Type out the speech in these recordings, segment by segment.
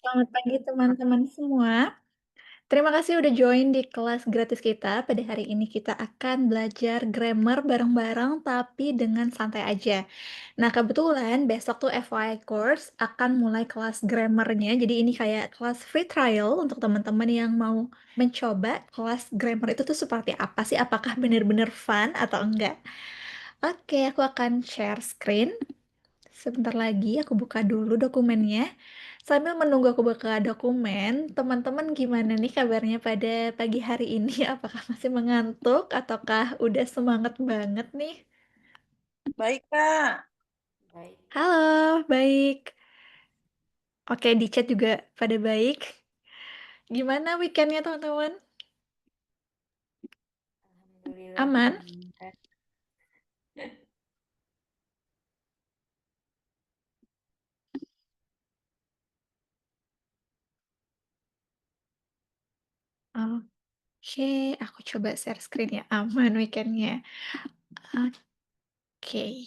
Selamat pagi teman-teman semua. Terima kasih udah join di kelas gratis kita. Pada hari ini kita akan belajar grammar bareng-bareng tapi dengan santai aja. Nah, kebetulan besok tuh FYI course akan mulai kelas grammarnya. Jadi ini kayak kelas free trial untuk teman-teman yang mau mencoba kelas grammar itu tuh seperti apa sih? Apakah benar-benar fun atau enggak? Oke, aku akan share screen. Sebentar lagi aku buka dulu dokumennya. Sambil menunggu aku buka dokumen, teman-teman gimana nih kabarnya pada pagi hari ini? Apakah masih mengantuk ataukah udah semangat banget nih? Baik, Kak. Baik, Halo, baik. Oke, di chat juga pada baik. Gimana weekendnya teman-teman? alhamdulillah Aman? menyenangkan. Oke, aku coba share screen ya. Aman weekendnya. Oke.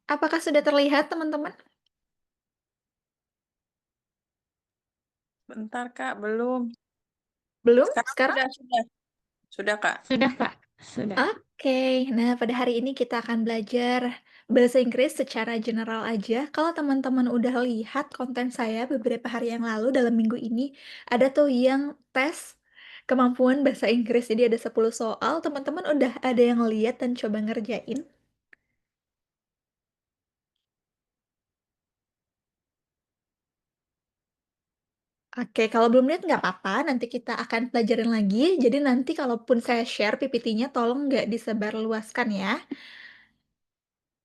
Apakah sudah terlihat teman-teman? Bentar, Kak, belum. Belum? Sekarang Sekarang? sudah. Sudah, Kak. Sudah, Kak. Sudah. Oke, nah pada hari ini kita akan belajar bahasa Inggris secara general aja. Kalau teman-teman udah lihat konten saya beberapa hari yang lalu dalam minggu ini, ada tuh yang tes kemampuan bahasa Inggris. Jadi ada 10 soal, teman-teman udah ada yang lihat dan coba ngerjain. Oke, kalau belum lihat nggak apa-apa, nanti kita akan pelajarin lagi. Jadi nanti kalaupun saya share PPT-nya, tolong nggak disebarluaskan ya.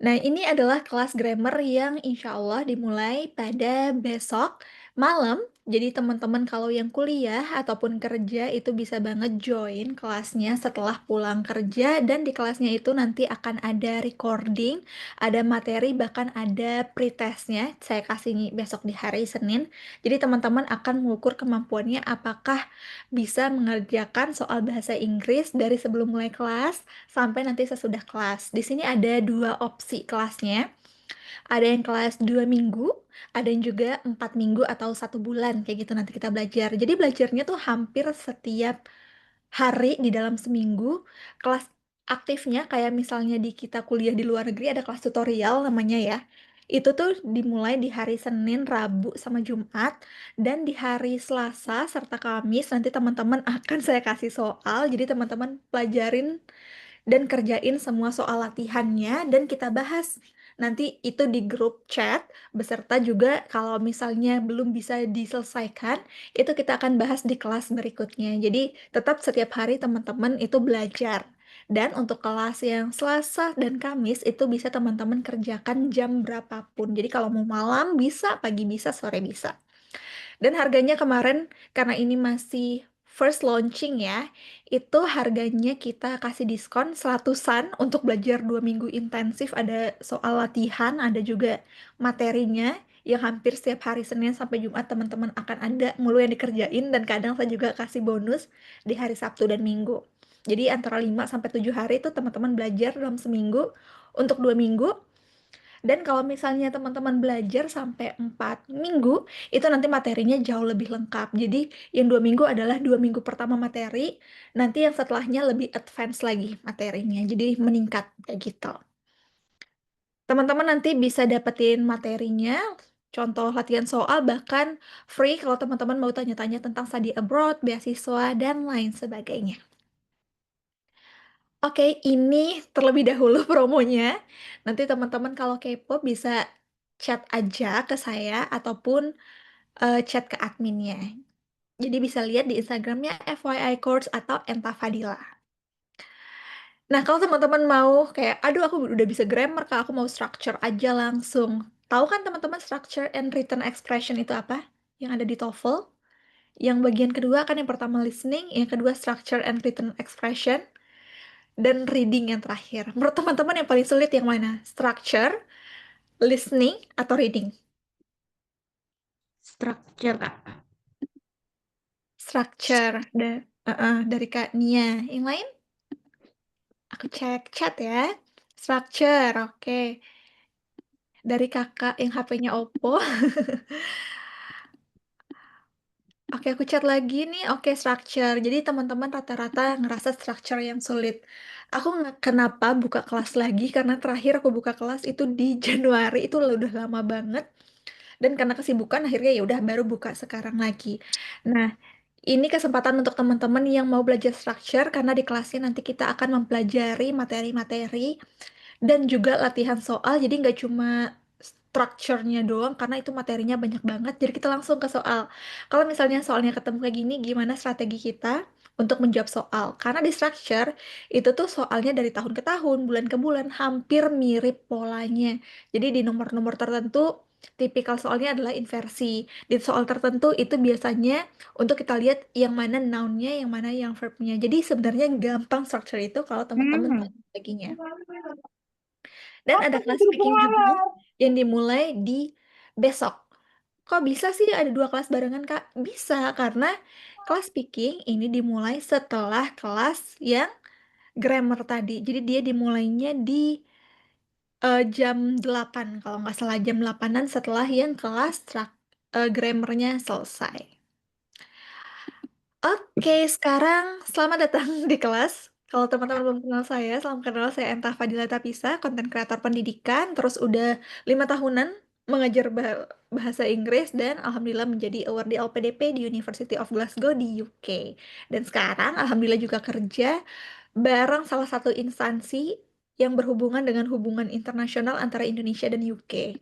Nah, ini adalah kelas grammar yang insya Allah dimulai pada besok malam. Jadi teman-teman kalau yang kuliah ataupun kerja itu bisa banget join kelasnya setelah pulang kerja dan di kelasnya itu nanti akan ada recording, ada materi, bahkan ada pretestnya. Saya kasih nih besok di hari Senin. Jadi teman-teman akan mengukur kemampuannya apakah bisa mengerjakan soal bahasa Inggris dari sebelum mulai kelas sampai nanti sesudah kelas. Di sini ada dua opsi kelasnya. Ada yang kelas 2 minggu, ada yang juga 4 minggu atau 1 bulan kayak gitu nanti kita belajar. Jadi belajarnya tuh hampir setiap hari di dalam seminggu. Kelas aktifnya kayak misalnya di kita kuliah di luar negeri ada kelas tutorial namanya ya. Itu tuh dimulai di hari Senin, Rabu, sama Jumat. Dan di hari Selasa serta Kamis nanti teman-teman akan saya kasih soal. Jadi teman-teman pelajarin dan kerjain semua soal latihannya dan kita bahas. Nanti itu di grup chat beserta juga kalau misalnya belum bisa diselesaikan, itu kita akan bahas di kelas berikutnya. Jadi tetap setiap hari teman-teman itu belajar. Dan untuk kelas yang Selasa dan Kamis itu bisa teman-teman kerjakan jam berapapun. Jadi kalau mau malam bisa, pagi bisa, sore bisa. Dan harganya kemarin karena ini masih first launching ya, itu harganya kita kasih diskon 100-an untuk belajar 2 minggu intensif. Ada soal latihan, ada juga materinya yang hampir setiap hari Senin sampai Jumat teman-teman akan ada mulu yang dikerjain dan kadang saya juga kasih bonus di hari Sabtu dan Minggu. Jadi antara 5 sampai 7 hari itu teman-teman belajar dalam seminggu untuk 2 minggu. Dan kalau misalnya teman-teman belajar sampai 4 minggu, itu nanti materinya jauh lebih lengkap. Jadi yang 2 minggu adalah 2 minggu pertama materi, nanti yang setelahnya lebih advance lagi materinya. Jadi meningkat kayak gitu. Teman-teman nanti bisa dapetin materinya, contoh latihan soal, bahkan free kalau teman-teman mau tanya-tanya tentang study abroad, beasiswa, dan lain sebagainya. Oke, ini terlebih dahulu promonya. Nanti teman-teman kalau kepo bisa chat aja ke saya ataupun chat ke adminnya. Jadi bisa lihat di Instagramnya FYI Course atau Enta Fadila. Nah, kalau teman-teman mau kayak, aduh aku udah bisa grammar, Kak, aku mau structure aja langsung. Tahu kan teman-teman structure and written expression itu apa? Yang ada di TOEFL. Yang bagian kedua kan yang pertama listening, yang kedua structure and written expression, dan reading yang terakhir. Menurut teman-teman yang paling sulit yang mana? Structure, listening, atau reading? Structure, Kak. Structure, dari Kak Nia. Yang lain? Aku cek chat ya. Structure, oke. Dari kakak yang HP-nya Oppo. Oke, aku chat lagi nih. Oke, structure. Jadi teman-teman rata-rata ngerasa structure yang sulit. Aku nggak kenapa buka kelas lagi karena terakhir aku buka kelas itu di Januari, itu udah lama banget. Dan karena kesibukan akhirnya ya udah baru buka sekarang lagi. Nah, ini kesempatan untuk teman-teman yang mau belajar structure karena di kelasnya nanti kita akan mempelajari materi-materi dan juga latihan soal. Jadi nggak cuma structure-nya doang karena itu materinya banyak banget. Jadi kita langsung ke soal. Kalau misalnya soalnya ketemu kayak gini, gimana strategi kita untuk menjawab soal? Karena di structure itu tuh soalnya dari tahun ke tahun, bulan ke bulan, hampir mirip polanya. Jadi di nomor-nomor tertentu tipikal soalnya adalah inversi. Di soal tertentu itu biasanya untuk kita lihat yang mana noun-nya, yang mana yang verb-nya. Jadi sebenarnya gampang structure itu kalau teman-teman tahu strateginya. Dan ada kelas speaking juga yang dimulai di besok. Kok bisa sih ada dua kelas barengan, Kak? Bisa, karena kelas speaking ini dimulai setelah kelas yang grammar tadi. Jadi dia dimulainya di jam 8 kalau nggak salah jam 8-an setelah yang kelas grammarnya selesai. Oke, sekarang selamat datang di kelas. Kalau teman-teman belum kenal saya, selamat kenal saya Enta Fadila Tapisa, konten kreator pendidikan, terus udah 5 tahunan mengajar bahasa Inggris dan alhamdulillah menjadi award di LPDP di University of Glasgow di UK. Dan sekarang alhamdulillah juga kerja bareng salah satu instansi yang berhubungan dengan hubungan internasional antara Indonesia dan UK.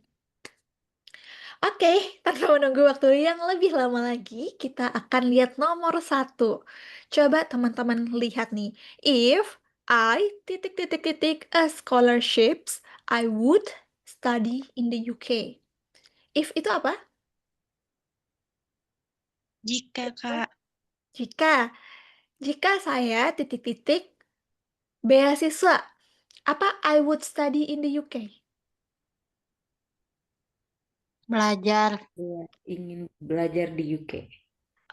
Oke, tanpa menunggu waktu yang lebih lama lagi, kita akan lihat nomor satu. Coba teman-teman lihat nih. If I titik titik titik a scholarships, I would study in the UK. If itu apa? Jika, Kak. Jika. Jika saya titik titik beasiswa, apa I would study in the UK? Belajar. Saya ingin belajar di UK.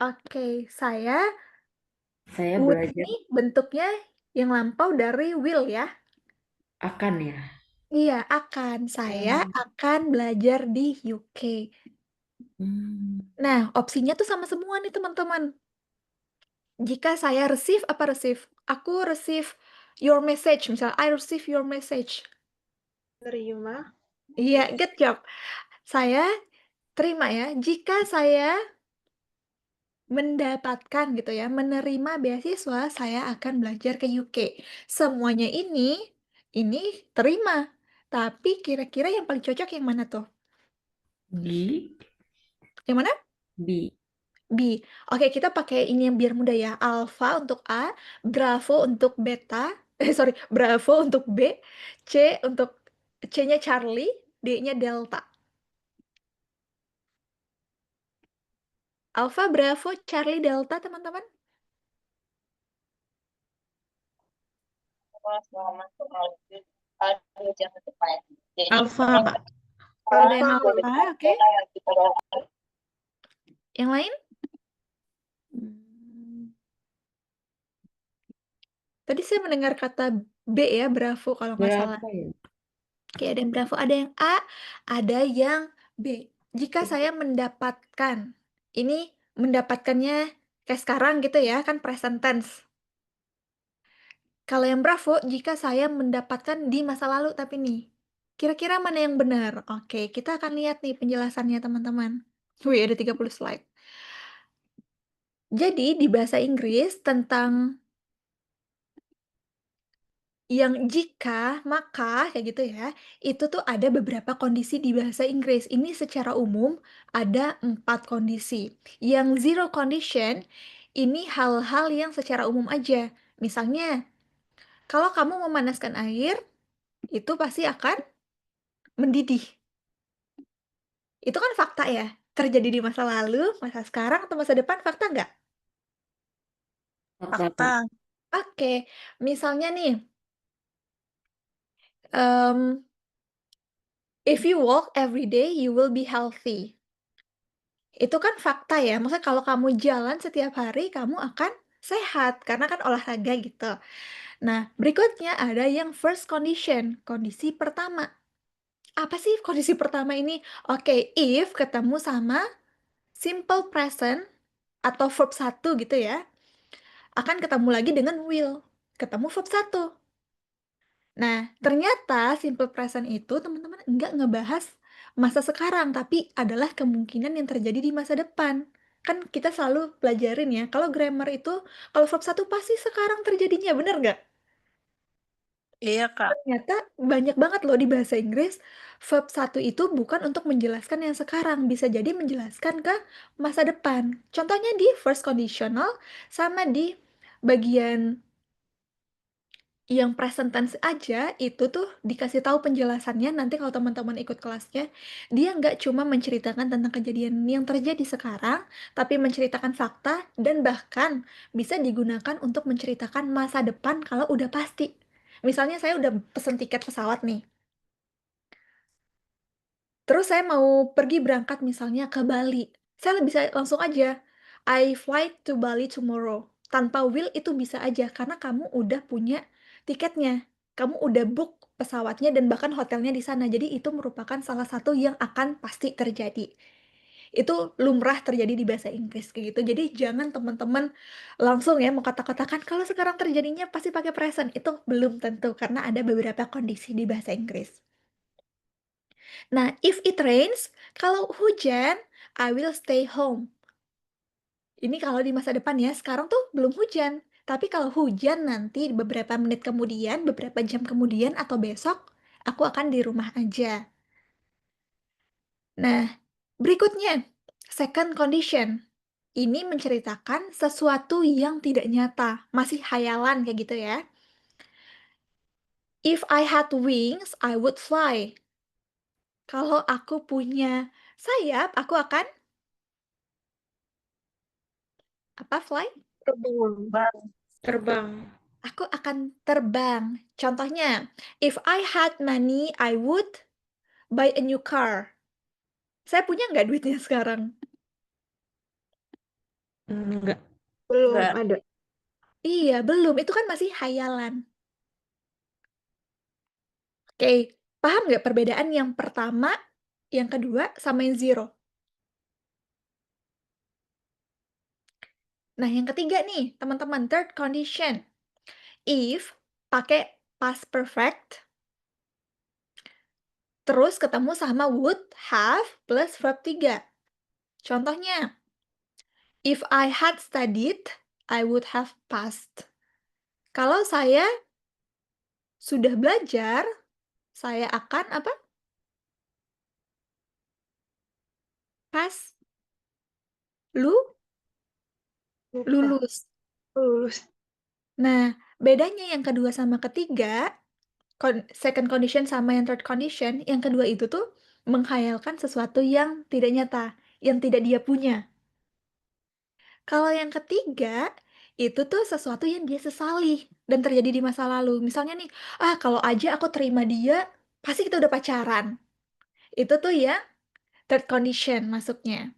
Oke, saya Saya would belajar ini bentuknya yang lampau dari will ya. akan ya. Iya, akan. Saya Hmm. akan belajar di UK. Hmm. Nah, opsinya tuh sama semua nih, teman-teman. Jika saya receive, apa receive? Aku receive your message. Misal, I receive your message. Terima. Iya, good job. Saya terima ya. Jika saya mendapatkan gitu ya, menerima beasiswa, saya akan belajar ke UK. Semuanya ini terima. Tapi kira-kira yang paling cocok yang mana tuh? B. Yang mana? B. B. Oke, kita pakai ini yang biar mudah ya. Alpha untuk A, Bravo untuk beta, sorry, Bravo untuk B, C untuk C-nya Charlie, D-nya Delta. Alpha, Bravo, Charlie, Delta, teman-teman. Alfa, Kak. Ada yang Alpha, oke. Yang lain? Hmm. Tadi saya mendengar kata B ya, Bravo kalau nggak salah. Berapa ya? Oke, ada yang Bravo, ada yang A, ada yang B. Jika saya mendapatkan, ini mendapatkannya kayak sekarang gitu ya, kan present tense. Kalau yang Bravo, jika saya mendapatkan di masa lalu tapi nih. Kira-kira mana yang benar? Oke, kita akan lihat nih penjelasannya teman-teman. Wih, ada 30 slide. Jadi di bahasa Inggris tentang yang jika, maka, kayak gitu ya, itu tuh ada beberapa kondisi di bahasa Inggris. Ini secara umum ada 4 kondisi. Yang zero condition, ini hal-hal yang secara umum aja. Misalnya, kalau kamu memanaskan air, itu pasti akan mendidih. Itu kan fakta ya, terjadi di masa lalu, masa sekarang, atau masa depan, fakta nggak? Fakta, Fakta. Kak. Oke, misalnya nih, em, if you walk every day, you will be healthy. Itu kan fakta ya, maksudnya kalau kamu jalan setiap hari, kamu akan sehat, karena kan olahraga gitu. Nah, berikutnya ada yang first condition, kondisi pertama. Apa sih kondisi pertama ini? Oke, if ketemu sama simple present, atau verb satu gitu ya, akan ketemu lagi dengan will. Ketemu verb satu. Nah, ternyata simple present itu teman-teman nggak ngebahas masa sekarang, tapi adalah kemungkinan yang terjadi di masa depan. Kan kita selalu pelajarin ya, kalau grammar itu, kalau verb satu pasti sekarang terjadinya, bener nggak? Iya, Kak. Ternyata banyak banget loh di bahasa Inggris, verb satu itu bukan untuk menjelaskan yang sekarang, bisa jadi menjelaskan ke masa depan. Contohnya di first conditional, sama di bagian yang present tense aja itu tuh dikasih tahu penjelasannya nanti kalau teman-teman ikut kelasnya, dia nggak cuma menceritakan tentang kejadian yang terjadi sekarang, tapi menceritakan fakta dan bahkan bisa digunakan untuk menceritakan masa depan kalau udah pasti. Misalnya saya udah pesen tiket pesawat nih, terus saya mau pergi berangkat misalnya ke Bali. Saya bisa langsung aja, I fly to Bali tomorrow. Tanpa will itu bisa aja, karena kamu udah punya tiketnya. Kamu udah book pesawatnya dan bahkan hotelnya di sana. Jadi itu merupakan salah satu yang akan pasti terjadi. Itu lumrah terjadi di bahasa Inggris kayak gitu. Jadi jangan teman-teman langsung ya mau kata-katakan kalau sekarang terjadinya pasti pakai present. Itu belum tentu karena ada beberapa kondisi di bahasa Inggris. Nah, if it rains, kalau hujan, I will stay home. Ini kalau di masa depan ya, sekarang tuh belum hujan. Tapi kalau hujan nanti beberapa menit kemudian, beberapa jam kemudian atau besok, aku akan di rumah aja. Nah, berikutnya, second condition. Ini menceritakan sesuatu yang tidak nyata, masih hayalan kayak gitu ya. If I had wings, I would fly. Kalau aku punya sayap, aku akan apa fly? Terbang. Terbang. Aku akan terbang. Contohnya, if I had money, I would buy a new car. Saya punya nggak duitnya sekarang? Enggak. Belum Enggak. ada. Iya, belum. Itu kan masih hayalan. Oke, paham nggak perbedaan yang pertama, yang kedua, sama yang zero? Nah, yang ketiga nih, teman-teman, third condition. If pakai past perfect, terus ketemu sama would, have, plus verb 3. Contohnya, if I had studied, I would have passed. Kalau saya sudah belajar, saya akan apa? Pass, lu Lupa. lulus. Lulus. Nah, bedanya yang kedua sama ketiga, second condition sama yang third condition, yang kedua itu tuh menghayalkan sesuatu yang tidak nyata, yang tidak dia punya. Kalau yang ketiga, itu tuh sesuatu yang dia sesali dan terjadi di masa lalu. Misalnya nih, kalau aja aku terima dia, pasti kita udah pacaran. Itu tuh ya third condition masuknya.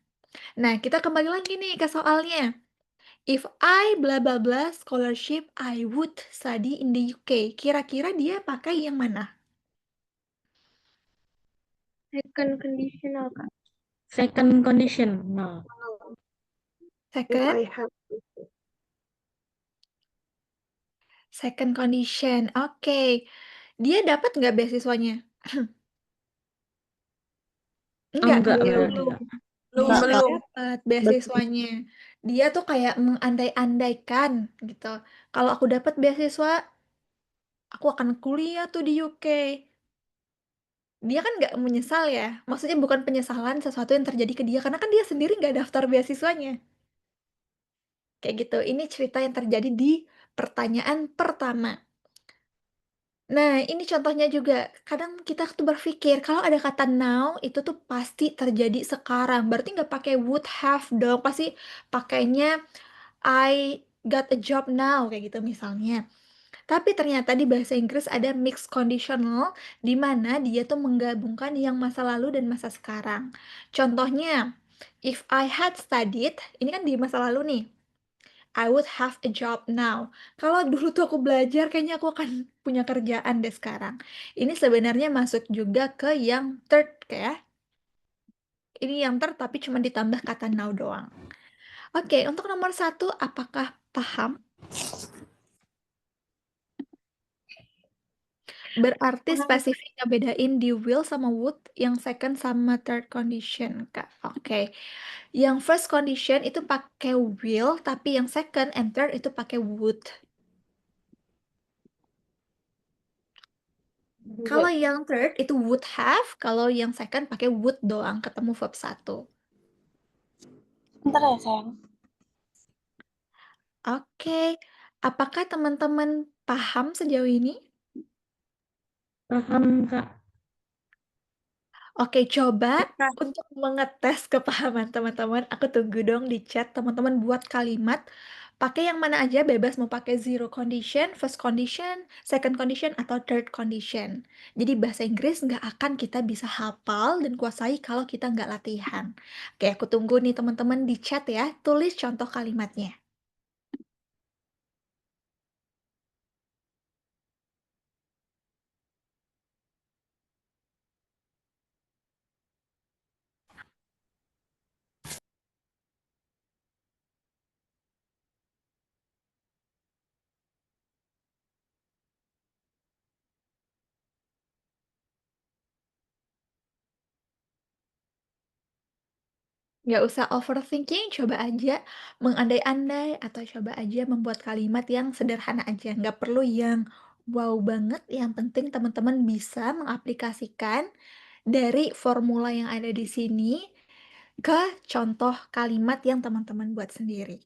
Nah, kita kembali lagi nih ke soalnya. If I bla bla bla scholarship, I would study in the UK. Kira-kira dia pakai yang mana? Second conditional, Kak. Second condition. No. If Second, I have. second condition. Oke. Dia dapat nggak beasiswanya? Enggak. Enggak, Iya, enggak. belum. Belum, Dia Enggak, nggak Kak. belum. dapat beasiswanya. Dia tuh kayak mengandai-andaikan gitu. Kalau aku dapat beasiswa, aku akan kuliah tuh di UK. Dia kan nggak menyesal ya. Maksudnya bukan penyesalan sesuatu yang terjadi ke dia, karena kan dia sendiri nggak daftar beasiswanya. Kayak gitu. Ini cerita yang terjadi di pertanyaan pertama. Nah, ini contohnya juga. Kadang kita tuh berpikir, kalau ada kata now, itu tuh pasti terjadi sekarang. Berarti nggak pakai would have dong. Pasti pakainya I got a job now, kayak gitu misalnya. Tapi ternyata di bahasa Inggris ada mixed conditional, di mana dia tuh menggabungkan yang masa lalu dan masa sekarang. Contohnya, if I had studied, ini kan di masa lalu nih. I would have a job now. Kalau dulu tuh aku belajar, kayaknya aku akan punya kerjaan deh sekarang. Ini sebenarnya masuk juga ke yang third ya. Ini yang third tapi cuma ditambah kata now doang. Oke, untuk nomor satu, apakah paham? Berarti Paham. spesifik ngebedain di will sama would, yang second sama third condition, Kak. Oke. Yang first condition itu pakai will, tapi yang second and third itu pakai would. Kalau yang third itu would have, kalau yang second pakai would doang, ketemu verb satu. Bentar ya sayang. Oke, apakah teman-teman paham sejauh ini? Paham, Kak. Oke, coba Kak. untuk mengetes kepahaman teman-teman, aku tunggu dong di chat. Teman-teman buat kalimat, pakai yang mana aja, bebas mau pakai zero condition, first condition, second condition, atau third condition. Jadi bahasa Inggris nggak akan kita bisa hafal dan kuasai kalau kita nggak latihan. Oke, aku tunggu nih teman-teman di chat ya, tulis contoh kalimatnya. Nggak usah overthinking, coba aja mengandai-andai atau coba aja membuat kalimat yang sederhana aja. Nggak perlu yang wow banget, yang penting teman-teman bisa mengaplikasikan dari formula yang ada di sini ke contoh kalimat yang teman-teman buat sendiri.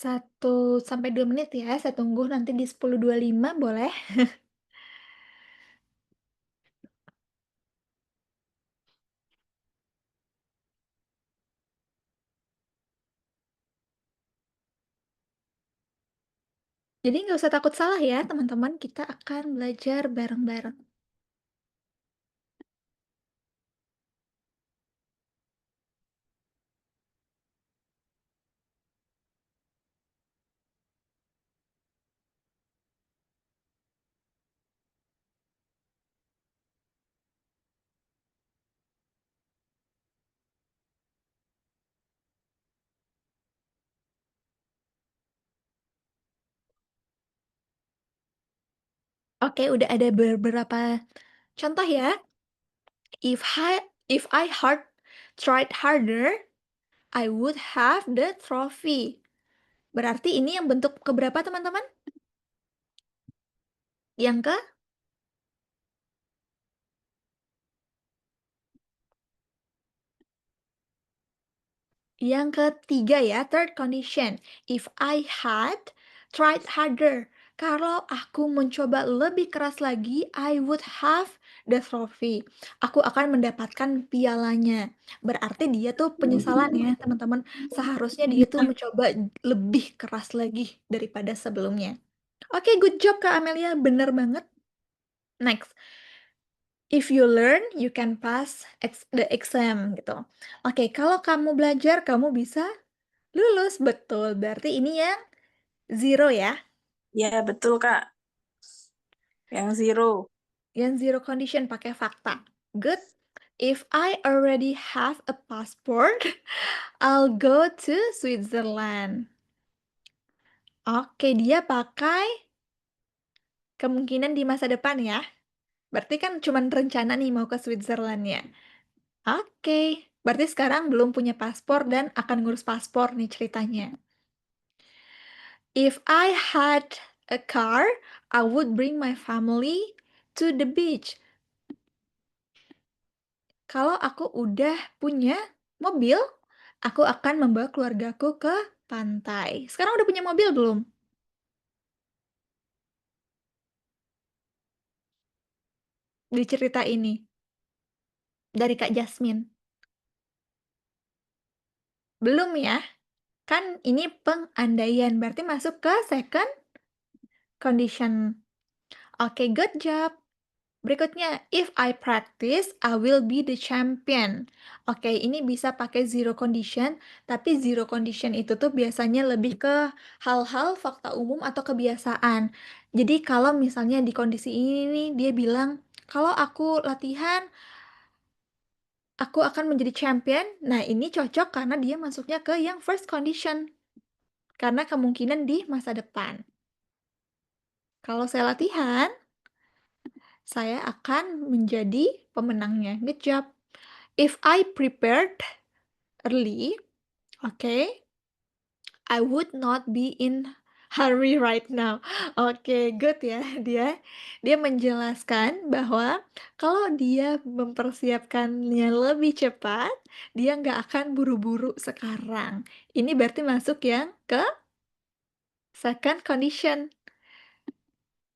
Satu sampai 2 menit ya, saya tunggu nanti di 10.25 boleh? Jadi nggak usah takut salah ya teman-teman, kita akan belajar bareng-bareng. Oke, udah ada beberapa contoh ya. If I hard tried harder, I would have the trophy. Berarti ini yang bentuk keberapa teman-teman? Yang ke? Yang ketiga ya, third condition. If I had tried harder. Kalau aku mencoba lebih keras lagi, I would have the trophy. Aku akan mendapatkan pialanya. Berarti dia tuh penyesalan ya, teman-teman. Seharusnya dia tuh mencoba lebih keras lagi daripada sebelumnya. Oke, good job Kak Amelia. Bener banget. Next. If you learn, you can pass the exam gitu. Oke, kalau kamu belajar, kamu bisa lulus. Betul. Berarti ini yang zero ya. Ya, betul, Kak. Yang zero. Yang zero condition pakai fakta. Good. If I already have a passport, I'll go to Switzerland. Oke, dia pakai kemungkinan di masa depan ya. Berarti kan cuma rencana nih mau ke Switzerland ya. Oke, berarti sekarang belum punya paspor dan akan ngurus paspor nih ceritanya. If I had a car, I would bring my family to the beach. Kalau aku udah punya mobil, aku akan membawa keluargaku ke pantai. Sekarang udah punya mobil belum? Di cerita ini dari Kak Jasmine. Belum ya? Kan ini pengandaian, berarti masuk ke second condition. Oke, good job. Berikutnya, if I practice, I will be the champion. Oke, ini bisa pakai zero condition, tapi zero condition itu tuh biasanya lebih ke hal-hal fakta umum atau kebiasaan. Jadi kalau misalnya di kondisi ini nih, dia bilang, kalau aku latihan, aku akan menjadi champion. Nah, ini cocok karena dia masuknya ke yang first condition. Karena kemungkinan di masa depan. Kalau saya latihan, saya akan menjadi pemenangnya. Good job. If I prepared early, okay, I would not be in hurry right now. Oke, good ya. Dia menjelaskan bahwa kalau dia mempersiapkannya lebih cepat, dia nggak akan buru-buru sekarang. Ini berarti masuk yang ke second condition.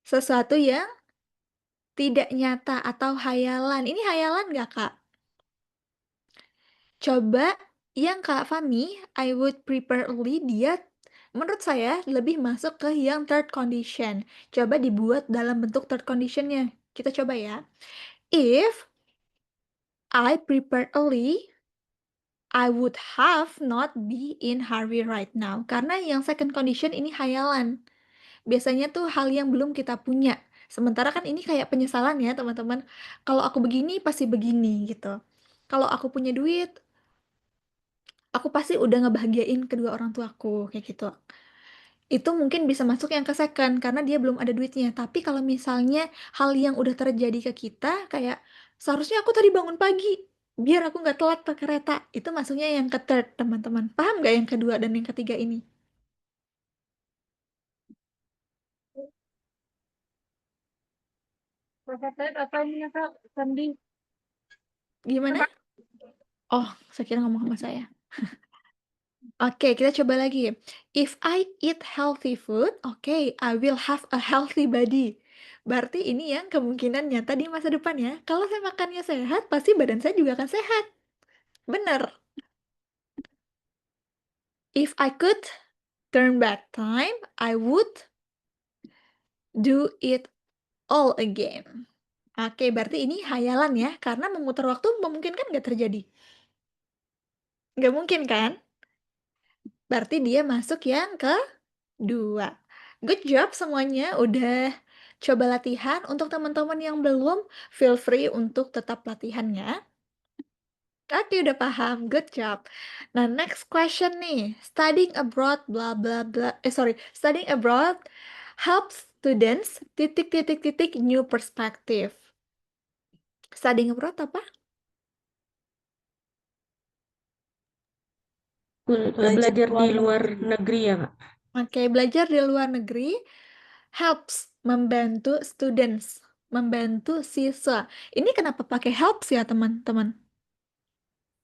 Sesuatu yang tidak nyata atau hayalan. Ini hayalan nggak, Kak? Coba yang Kak Fami, I would prepare early, dia menurut saya lebih masuk ke yang third condition. Coba dibuat dalam bentuk third conditionnya. Kita coba ya. If I prepare early, I would have not be in hurry right now. Karena yang second condition ini hayalan. Biasanya tuh hal yang belum kita punya. Sementara kan ini kayak penyesalan ya teman-teman. Kalau aku begini, pasti begini gitu. Kalau aku punya duit, aku pasti udah ngebahagiain kedua orang tuaku, kayak gitu. Itu mungkin bisa masuk yang ke second, karena dia belum ada duitnya. Tapi kalau misalnya hal yang udah terjadi ke kita, kayak seharusnya aku tadi bangun pagi, biar aku nggak telat ke kereta. Itu masuknya yang ke third, teman-teman. Paham nggak yang kedua dan yang ketiga ini? Profesor apa ini Kak? Sandi. Gimana? Oh, saya kira ngomong sama saya. Oke, kita coba lagi. If I eat healthy food, okay, I will have a healthy body. Berarti ini yang kemungkinan nyata di masa depan ya. Kalau saya makannya sehat, pasti badan saya juga akan sehat. Bener. If I could turn back time, I would do it all again. Oke, berarti ini hayalan ya, karena memutar waktu memungkinkan nggak terjadi. Nggak mungkin kan? Berarti dia masuk yang kedua. Good job semuanya, udah coba latihan. Untuk teman-teman yang belum, feel free untuk tetap latihannya. Oke, udah paham. Good job. Nah, next question nih. Studying abroad, bla bla bla. Studying abroad helps students titik titik titik new perspective. Studying abroad apa? Belajar di luar negeri ya, Kak? Oke, belajar di luar negeri helps membantu students, membantu siswa. Ini kenapa pakai helps ya, teman-teman?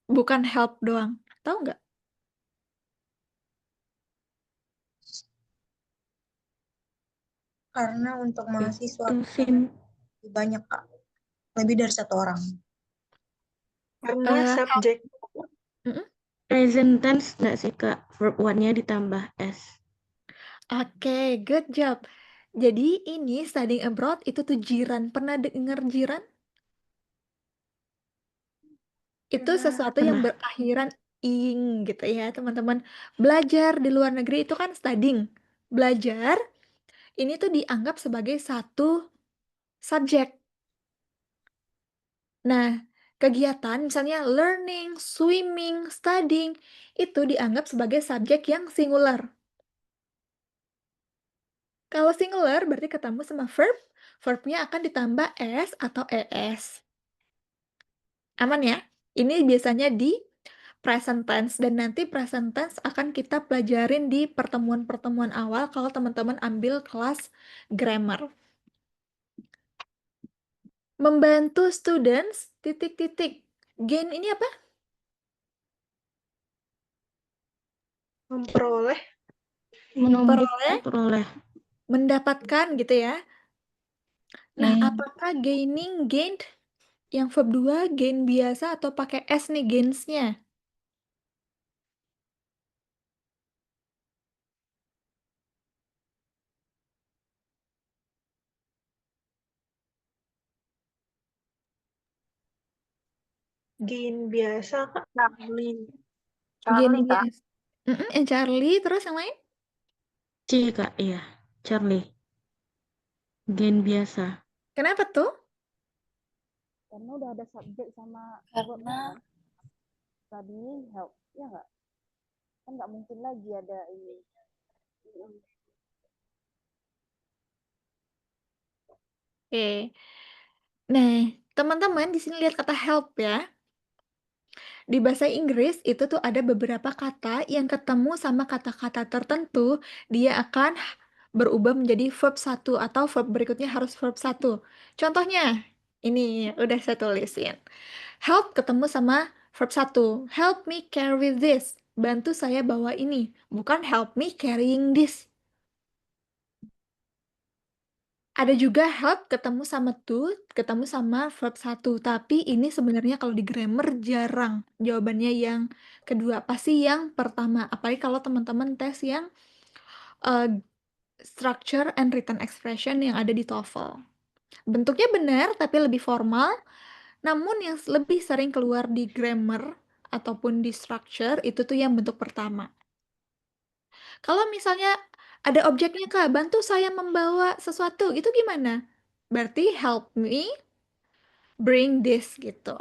Bukan help doang. Tahu nggak? Karena untuk mahasiswa Itu sim lebih banyak, Kak. Lebih dari satu orang. Karena Eh, subjek mm-mm. present tense nggak sih, Kak? Verb one-nya ditambah S. Oke, good job. Jadi ini studying abroad itu tuh jiran. Pernah dengar jiran? Itu sesuatu yang Pernah. berakhiran ing gitu ya, teman-teman. Belajar di luar negeri itu kan studying. Belajar ini tuh dianggap sebagai satu subjek. Nah, kegiatan misalnya learning, swimming, studying itu dianggap sebagai subjek yang singular. Kalau singular berarti ketemu sama verb, verbnya akan ditambah s atau es. Aman ya? Ini biasanya di present tense dan nanti present tense akan kita pelajarin di pertemuan-pertemuan awal kalau teman-teman ambil kelas grammar. Membantu students titik-titik. Gain ini apa? memperoleh Memperoleh. Mendapatkan gitu ya. Nah, apakah gaining, gained yang verb 2 gain biasa atau pakai S nih gains-nya? Gain biasa, Kak. Charlie. Gini Charlie, Kak. biasa. Yang Charlie, terus yang lain? C, Kak. Iya. Charlie. Gen biasa. Kenapa tuh? Karena udah ada subjek sama Karena tadi help, ya nggak? Kan nggak mungkin lagi ada ini. Oke. Nah, teman-teman di sini lihat kata help ya. Di bahasa Inggris itu tuh ada beberapa kata yang ketemu sama kata-kata tertentu, dia akan berubah menjadi verb satu atau verb berikutnya harus verb satu. Contohnya, ini udah saya tulisin. Help ketemu sama verb satu. Help me carry this. Bantu saya bawa ini. Bukan help me carrying this. Ada juga help ketemu sama to, ketemu sama verb satu. Tapi ini sebenarnya kalau di grammar jarang. Jawabannya yang kedua. Pasti yang pertama. Apalagi kalau teman-teman tes yang uh, structure and written expression yang ada di TOEFL. Bentuknya benar, tapi lebih formal. Namun yang lebih sering keluar di grammar ataupun di structure, itu tuh yang bentuk pertama. Kalau misalnya ada objeknya, Kak, bantu saya membawa sesuatu, itu gimana? Berarti help me bring this gitu.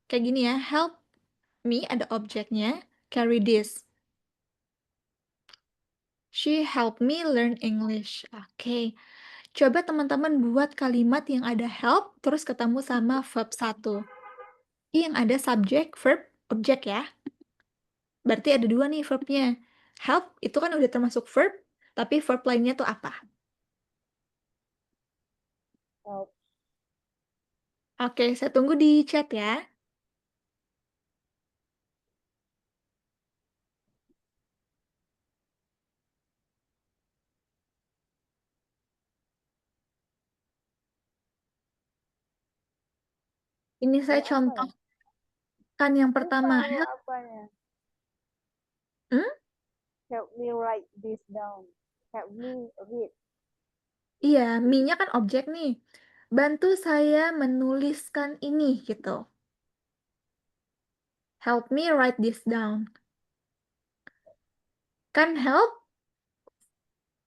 Kayak gini ya, help me ada objeknya, carry this. She helped me learn English. Oke. Coba teman-teman buat kalimat yang ada help, terus ketemu sama verb satu. Yang ada subjek, verb, objek ya. Berarti ada dua nih verbnya. Help itu kan udah termasuk verb, tapi verb lainnya tuh apa? Help. Oke, saya tunggu di chat ya. Ini saya Help apa ya? contohkan yang Lupa pertama. help Help. apanya? Hmm? Help me write this down. Help me read. Iya, me-nya kan objek nih. Bantu saya menuliskan ini gitu. Help me write this down. Kan help,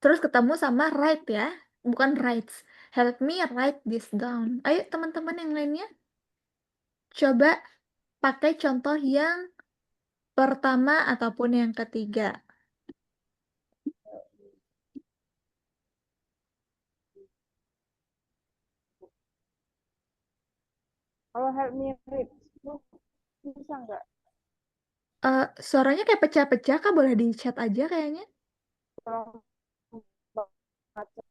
terus ketemu sama write ya. Bukan writes. Help me write this down. Ayo teman-teman yang lainnya. Coba pakai contoh yang pertama ataupun yang ketiga. Kalau help me read, lu bisa nggak? Suaranya kayak pecah-pecah, Kak. Boleh di chat aja kayaknya. Tolong baca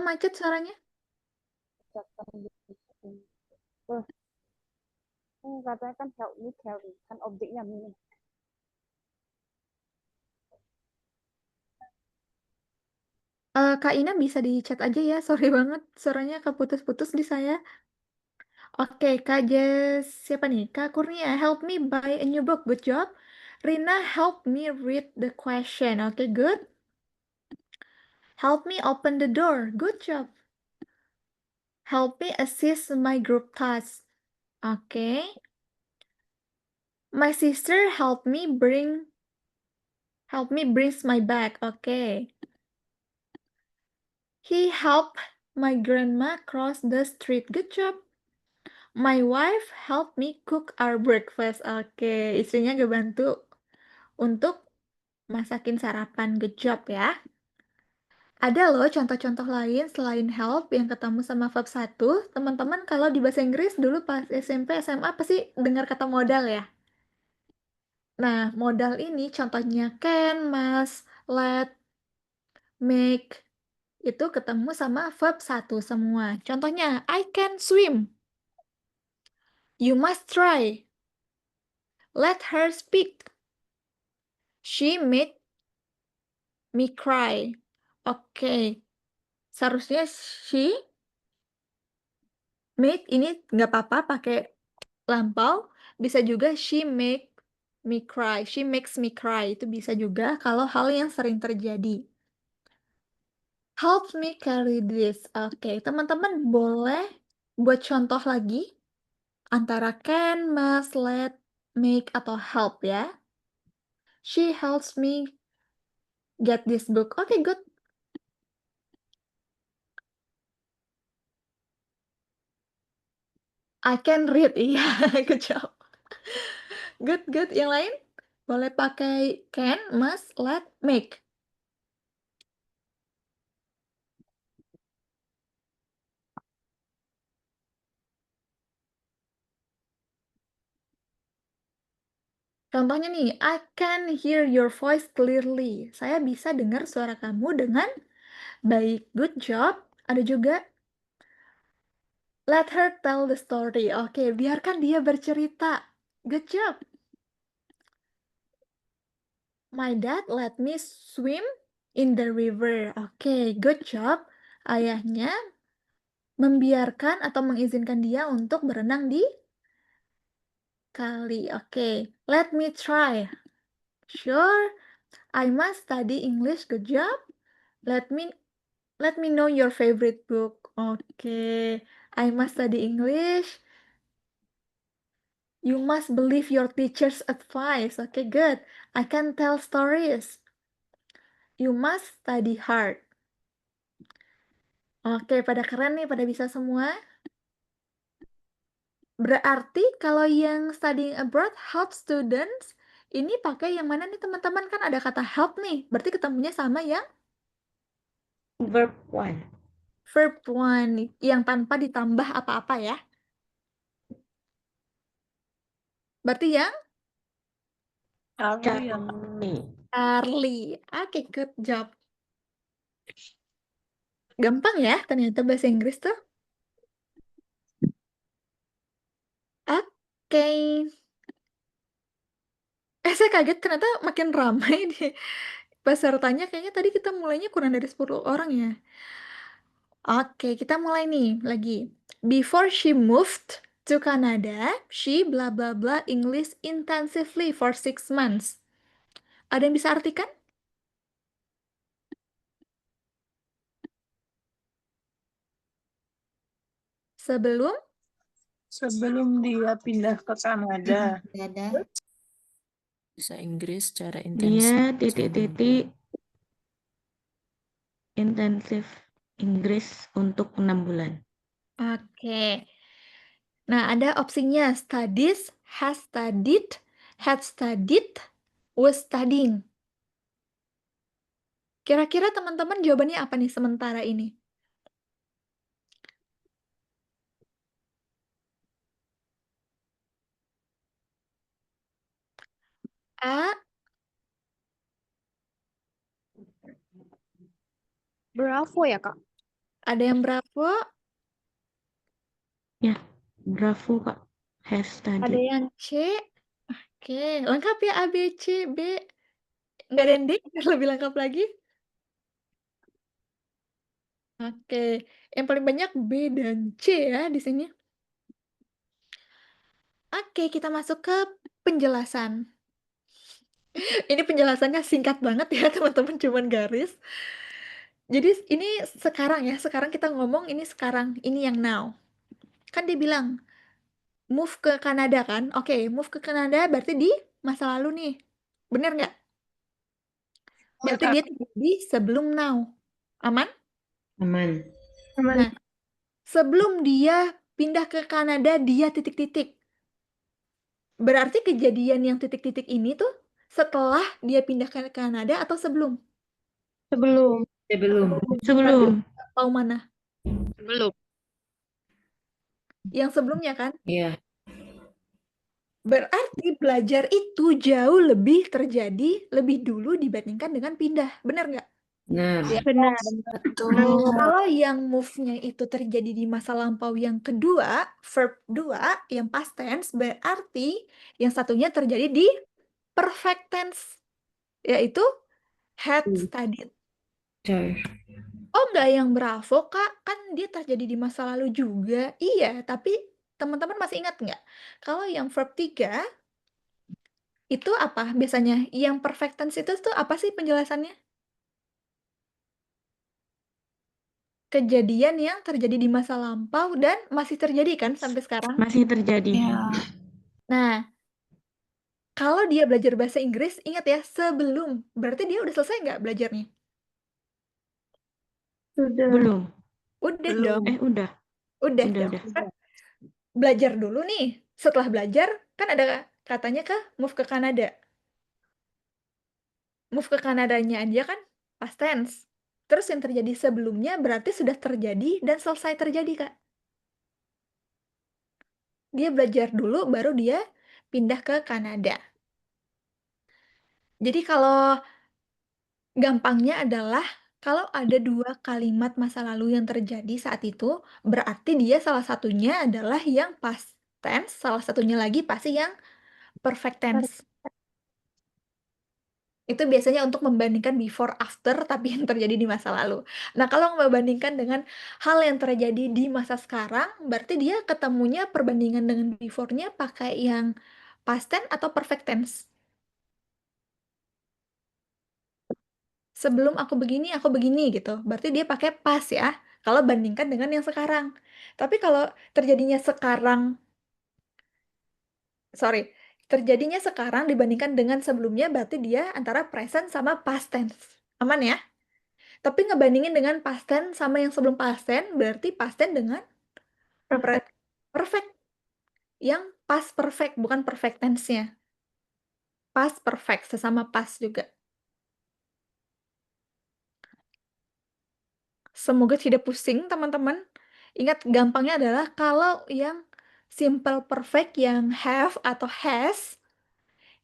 Macet suaranya. bacakan gitu. Katanya kan help me carry, kan objeknya me. Kak Ina bisa di chat aja ya. Sorry banget, suaranya keputus-putus di saya. Oke, Kak Jess, siapa nih? Kak Kurnia, help me buy a new book. Good job. Rina, help me read the question. Oke, good. Help me open the door. Good job. Help me assist my group task. Oke. My sister help me brings my bag. Oke. He helped my grandma cross the street. Good job. My wife helped me cook our breakfast. Oke, istrinya bantu untuk masakin sarapan. Good job ya. Ada loh contoh-contoh lain selain help yang ketemu sama verb satu. Teman-teman kalau di bahasa Inggris dulu pas SMP, SMA pasti dengar kata modal ya. Nah, modal ini contohnya can, must, let, make, itu ketemu sama verb satu semua. Contohnya, I can swim. You must try. Let her speak. She made me cry. Oke. Seharusnya she made ini nggak apa-apa pakai lampau. Bisa juga she make me cry. She makes me cry. Itu bisa juga kalau hal yang sering terjadi. Help me carry this. Oke, teman-teman boleh buat contoh lagi Antara can, must, let, make, atau help ya. She helps me get this book. Oke, good. I can read. Iya, good job. Good, good. Yang lain? Boleh pakai can, must, let, make. Contohnya nih, I can hear your voice clearly. Saya bisa dengar suara kamu dengan baik. Good job. Ada juga let her tell the story. Oke, biarkan dia bercerita. Good job. My dad let me swim in the river. Oke, good job. Ayahnya membiarkan atau mengizinkan dia untuk berenang di kali. Oke, let me try. Sure, I must study English. Good job. Let me know your favorite book. Oke, I must study English. You must believe your teacher's advice. Oke, good. I can tell stories. You must study hard. Oke, pada keren nih, pada bisa semua. Berarti kalau yang studying abroad, help students, ini pakai yang mana nih teman-teman? Kan ada kata help nih, berarti ketemunya sama yang Verb 1. verb one, yang tanpa ditambah apa-apa ya. Berarti yang Charlie. Charlie. Oke, good job. Gampang ya ternyata bahasa Inggris tuh. Oke. Saya kaget ternyata makin ramai di pesertanya. Kayaknya tadi kita mulainya kurang dari 10 orang ya. Oke, kita mulai nih lagi. Before she moved to Canada, she blah blah blah English intensively for 6 months. Ada yang bisa artikan? Sebelum Sebelum dia pindah ke Kanada. Ada. Bisa Inggris secara Dia intensif. titik-titik intensif Inggris untuk 6 bulan. Oke. Nah, ada opsinya studies, has studied, had studied, was studying. Kira-kira teman-teman jawabannya apa nih sementara ini? A, Bravo ya, Kak. ada yang bravo, Ya, bravo Kak. Has ada studied. yang C. Oke, lengkap ya A, B, C, B. Nggak ada yang D, lebih lengkap lagi. Oke, yang paling banyak B dan C ya di sini. Oke, kita masuk ke penjelasan. Ini penjelasannya singkat banget ya teman-teman, cuman garis. Jadi ini sekarang ya, sekarang kita ngomong ini sekarang, ini yang now. Kan dia bilang, move ke Kanada kan? Oke, move ke Kanada berarti di masa lalu nih. Bener nggak? Berarti dia terjadi sebelum now. Aman? Aman. Nah, sebelum dia pindah ke Kanada, dia titik-titik. Berarti kejadian yang titik-titik ini tuh setelah dia pindah ke Kanada atau sebelum? Sebelum. Sebelum. Tahu mana? Belum. Yang sebelumnya kan? Iya. Berarti belajar itu jauh lebih terjadi lebih dulu dibandingkan dengan pindah. Benar nggak? Benar. Benar. Betul. Kalau yang move-nya itu terjadi di masa lampau yang kedua, verb 2, yang past tense, berarti yang satunya terjadi di perfect tense, yaitu had studied. Benar. Oh, nggak yang bravo, Kak. Kan dia terjadi di masa lalu juga. Iya, tapi teman-teman masih ingat nggak? Kalau yang verb 3, itu apa biasanya? Yang perfect tense itu tuh apa sih penjelasannya? kejadian yang terjadi di masa lampau dan masih terjadi kan sampai sekarang. Masih terjadi. Ya. Nah, kalau dia belajar bahasa Inggris, ingat ya, sebelum. Berarti dia udah selesai nggak belajarnya? Sudah. Belum. Udah Belum. dong. Udah. Udah Udah, dong. udah. Kan belajar dulu nih. Setelah belajar, kan ada katanya move ke Kanada. Move ke Kanadanya aja kan past tense. Terus yang terjadi sebelumnya berarti sudah terjadi dan selesai terjadi, Kak. Dia belajar dulu, baru dia pindah ke Kanada. Jadi kalau gampangnya adalah kalau ada 2 kalimat masa lalu yang terjadi saat itu, berarti dia salah satunya adalah yang past tense, salah satunya lagi pasti yang perfect tense. Itu biasanya untuk membandingkan before after tapi yang terjadi di masa lalu. Nah, kalau membandingkan dengan hal yang terjadi di masa sekarang, berarti dia ketemunya perbandingan dengan before-nya pakai yang past tense atau perfect tense. Sebelum aku begini gitu. Berarti dia pakai past ya. Kalau bandingkan dengan yang sekarang. Tapi kalau terjadinya sekarang, sorry, terjadinya sekarang dibandingkan dengan sebelumnya, berarti dia antara present sama past tense. Aman ya? Tapi ngebandingin dengan past tense sama yang sebelum past tense, berarti past tense dengan Perfect. perfect. Yang past perfect, bukan perfect tense-nya. Past perfect, sesama past juga. Semoga tidak pusing, teman-teman. Ingat, gampangnya adalah kalau yang simple perfect, yang have atau has,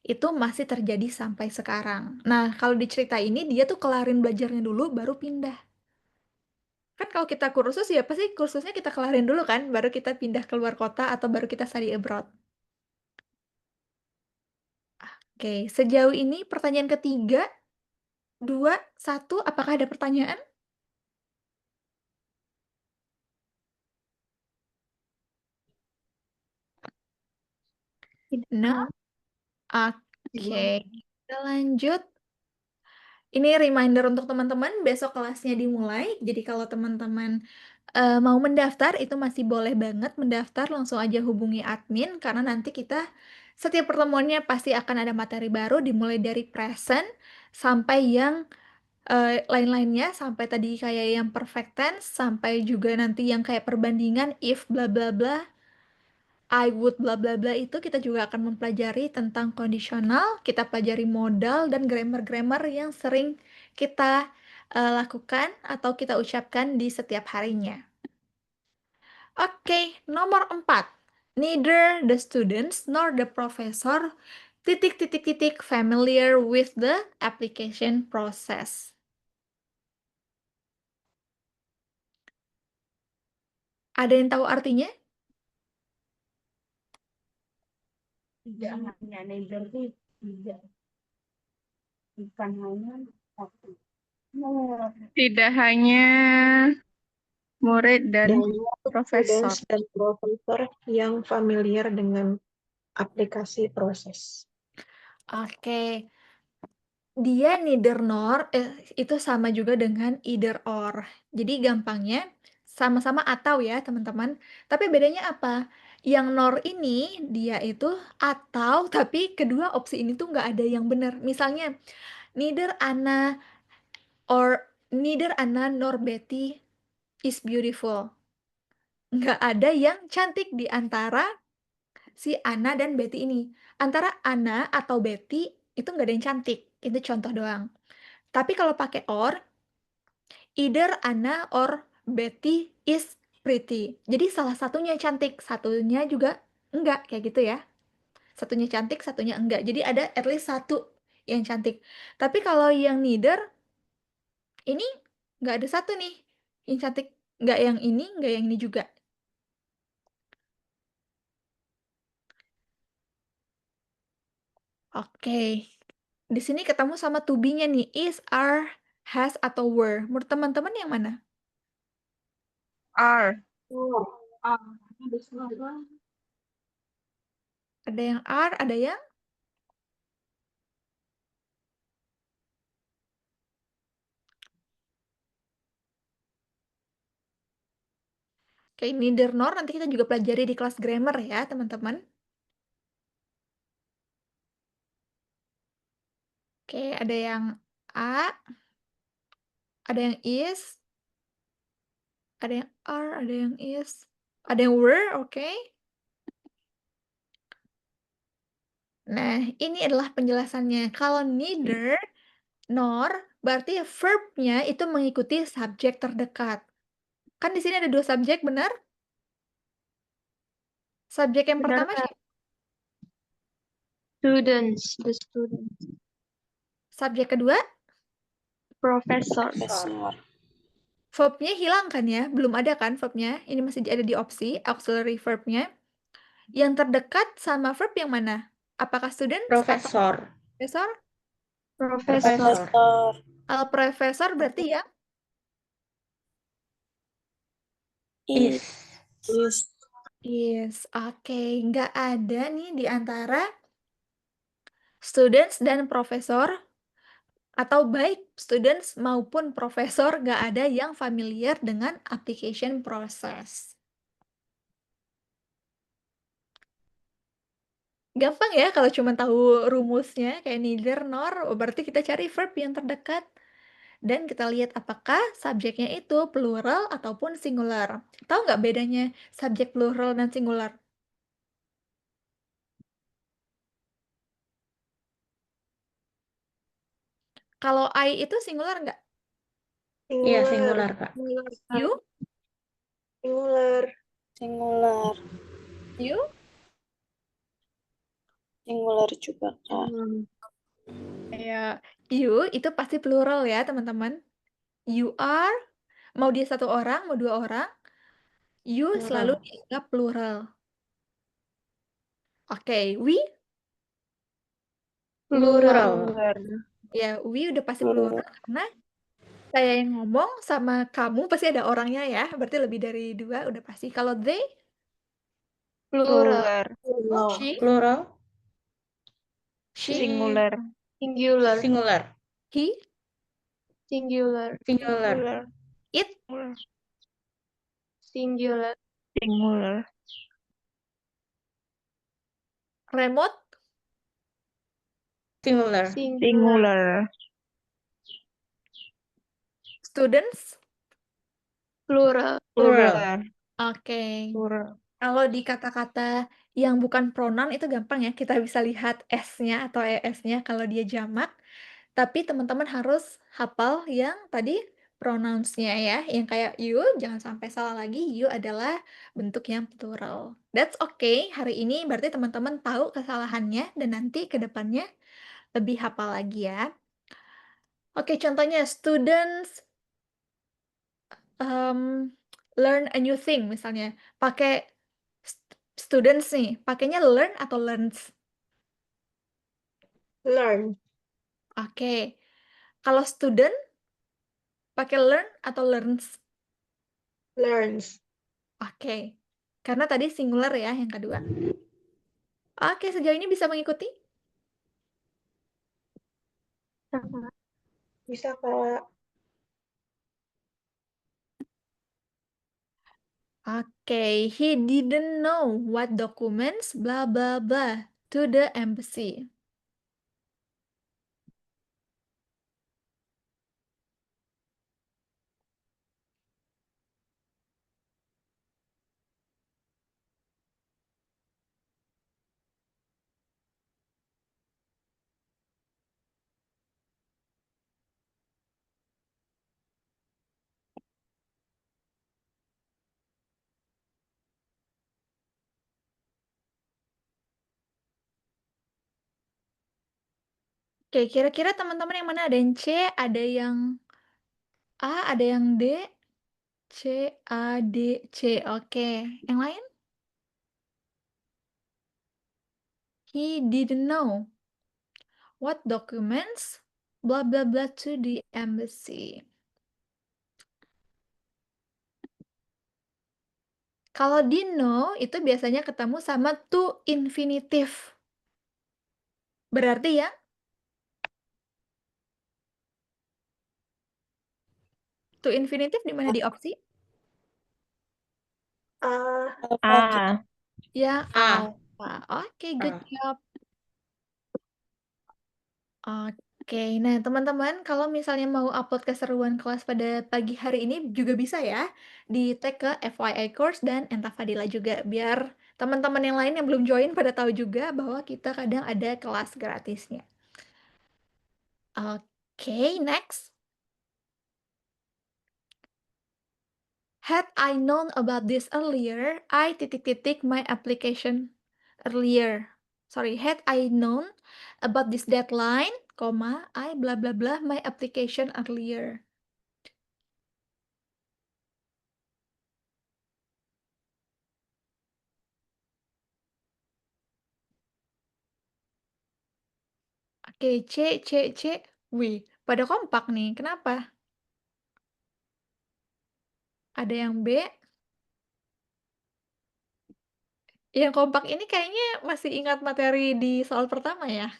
itu masih terjadi sampai sekarang. Nah, kalau di cerita ini, dia tuh kelarin belajarnya dulu, baru pindah. Kan kalau kita kursus, ya pasti kursusnya kita kelarin dulu kan, baru kita pindah keluar kota atau baru kita study abroad. Oke, sejauh ini pertanyaan ketiga, 2, 1, apakah ada pertanyaan? No? Oke, kita lanjut. Ini reminder untuk teman-teman, besok kelasnya dimulai. Jadi kalau teman-teman mau mendaftar, itu masih boleh banget mendaftar. Langsung aja hubungi admin, karena nanti kita setiap pertemuannya pasti akan ada materi baru, dimulai dari present sampai yang lain-lainnya, sampai tadi kayak yang perfect tense, sampai juga nanti yang kayak perbandingan if bla bla bla, I would bla bla bla, itu kita juga akan mempelajari tentang kondisional, kita pelajari modal dan grammar-grammar yang sering kita lakukan atau kita ucapkan di setiap harinya. Oke, nomor 4. Neither the students nor the professor familiar with the application process. Ada yang tahu artinya? Tidak hanya neither itu tidak. Bukan hanya satu. Tidak hanya murid dan profesor. Students dan profesor yang familiar dengan aplikasi proses. Oke. Dia neither nor itu sama juga dengan either or. Jadi gampangnya sama-sama atau ya, teman-teman. Tapi bedanya apa? Yang nor ini dia itu atau, tapi kedua opsi ini tuh nggak ada yang benar. Misalnya neither Anna nor Betty is beautiful. Nggak ada yang cantik di antara si Anna dan Betty ini. Antara Anna atau Betty itu nggak ada yang cantik. Itu contoh doang. Tapi kalau pakai or, either Anna or Betty is pretty. Jadi salah satunya cantik, satunya juga enggak, kayak gitu ya. Satunya cantik, satunya enggak. Jadi ada at least satu yang cantik. Tapi kalau yang neither, ini nggak ada satu nih yang cantik. Nggak yang ini, nggak yang ini juga. Oke. Di sini ketemu sama to be-nya nih. Is, are, has, atau were. Menurut teman-teman yang mana? R. Ada yang are, ada yang Oke, neither nor nanti kita juga pelajari di kelas grammar ya, teman-teman. Oke, ada yang A, ada yang is, ada yang are, ada yang is, ada yang were, oke. Nah, ini adalah penjelasannya. Kalau neither nor berarti verb-nya itu mengikuti subjek terdekat. Kan di sini ada 2 subjek, benar? Subjek yang Benar, pertama Kak. siapa? Students, the student. Subjek kedua, Professor. verb-nya hilang kan ya? Belum ada kan verb-nya? Ini masih ada di opsi, auxiliary verb-nya. Yang terdekat sama verb yang mana? Apakah students atau Profesor. profesor? Professor. Kalau profesor berarti ya Is. is. Oke, nggak ada nih di antara students dan profesor, atau baik students maupun profesor, nggak ada yang familiar dengan application process. Gampang ya kalau cuma tahu rumusnya kayak neither nor, berarti kita cari verb yang terdekat. Dan kita lihat apakah subjeknya itu plural ataupun singular. Tahu nggak bedanya subjek plural dan singular? Kalau I itu singular nggak? Iya, singular, Kak. Singular, Kak. You? Singular. You? Singular juga, Kak. Kayak you itu pasti plural ya, teman-teman. You are, mau dia 1 orang, mau 2 orang, you selalu Plural. dianggap plural. Oke, we? Plural. Ya, we udah pasti plural karena saya yang ngomong sama kamu pasti ada orangnya ya, berarti lebih dari 2 udah pasti. Kalau they? Plural. She? Plural. She? Singular. Singular. Singular. He? Singular. Singular. It? Singular. Singular. Remote? Singular. Singular. Students? Plural. Plural. Oke. Plural. Kalau di kata-kata yang bukan pronoun itu gampang ya, kita bisa lihat S-nya atau ES-nya kalau dia jamak. Tapi teman-teman harus hafal yang tadi pronouns-nya ya, yang kayak you, jangan sampai salah lagi, you adalah bentuk yang plural. That's okay, hari ini berarti teman-teman tahu kesalahannya dan nanti ke depannya lebih hafal lagi ya. Oke, contohnya students learn a new thing misalnya, pakai students nih, pakainya learn atau learns? Learn. Oke, kalau student pakai learn atau learns? Learns. Oke, karena tadi singular ya yang kedua. Oke, sejauh ini bisa mengikuti? Bisa, Kak. Oke, he didn't know what documents blah blah blah to the embassy. Oke, kira-kira teman-teman yang mana ada yang C, ada yang A, ada yang D, C, A, D, C. Oke, yang lain? He didn't know what documents blah blah blah to the embassy. Kalau di know itu biasanya ketemu sama to infinitive. Berarti ya to infinitive di mana di opsi? A. Yang A. alpha. Oke, good job. Oke, nah teman-teman, kalau misalnya mau upload keseruan kelas pada pagi hari ini juga bisa ya, di tag ke FYI Course dan Enta Fadila juga, biar teman-teman yang lain yang belum join pada tahu juga bahwa kita kadang ada kelas gratisnya. Oke, next. Had I known about this earlier, I titik-titik my application earlier. Sorry, had I known about this deadline, I blah blah blah my application earlier. Oke, C. Wih, pada kompak nih. Kenapa? Ada yang B. Yang kompak ini kayaknya masih ingat materi di soal pertama ya?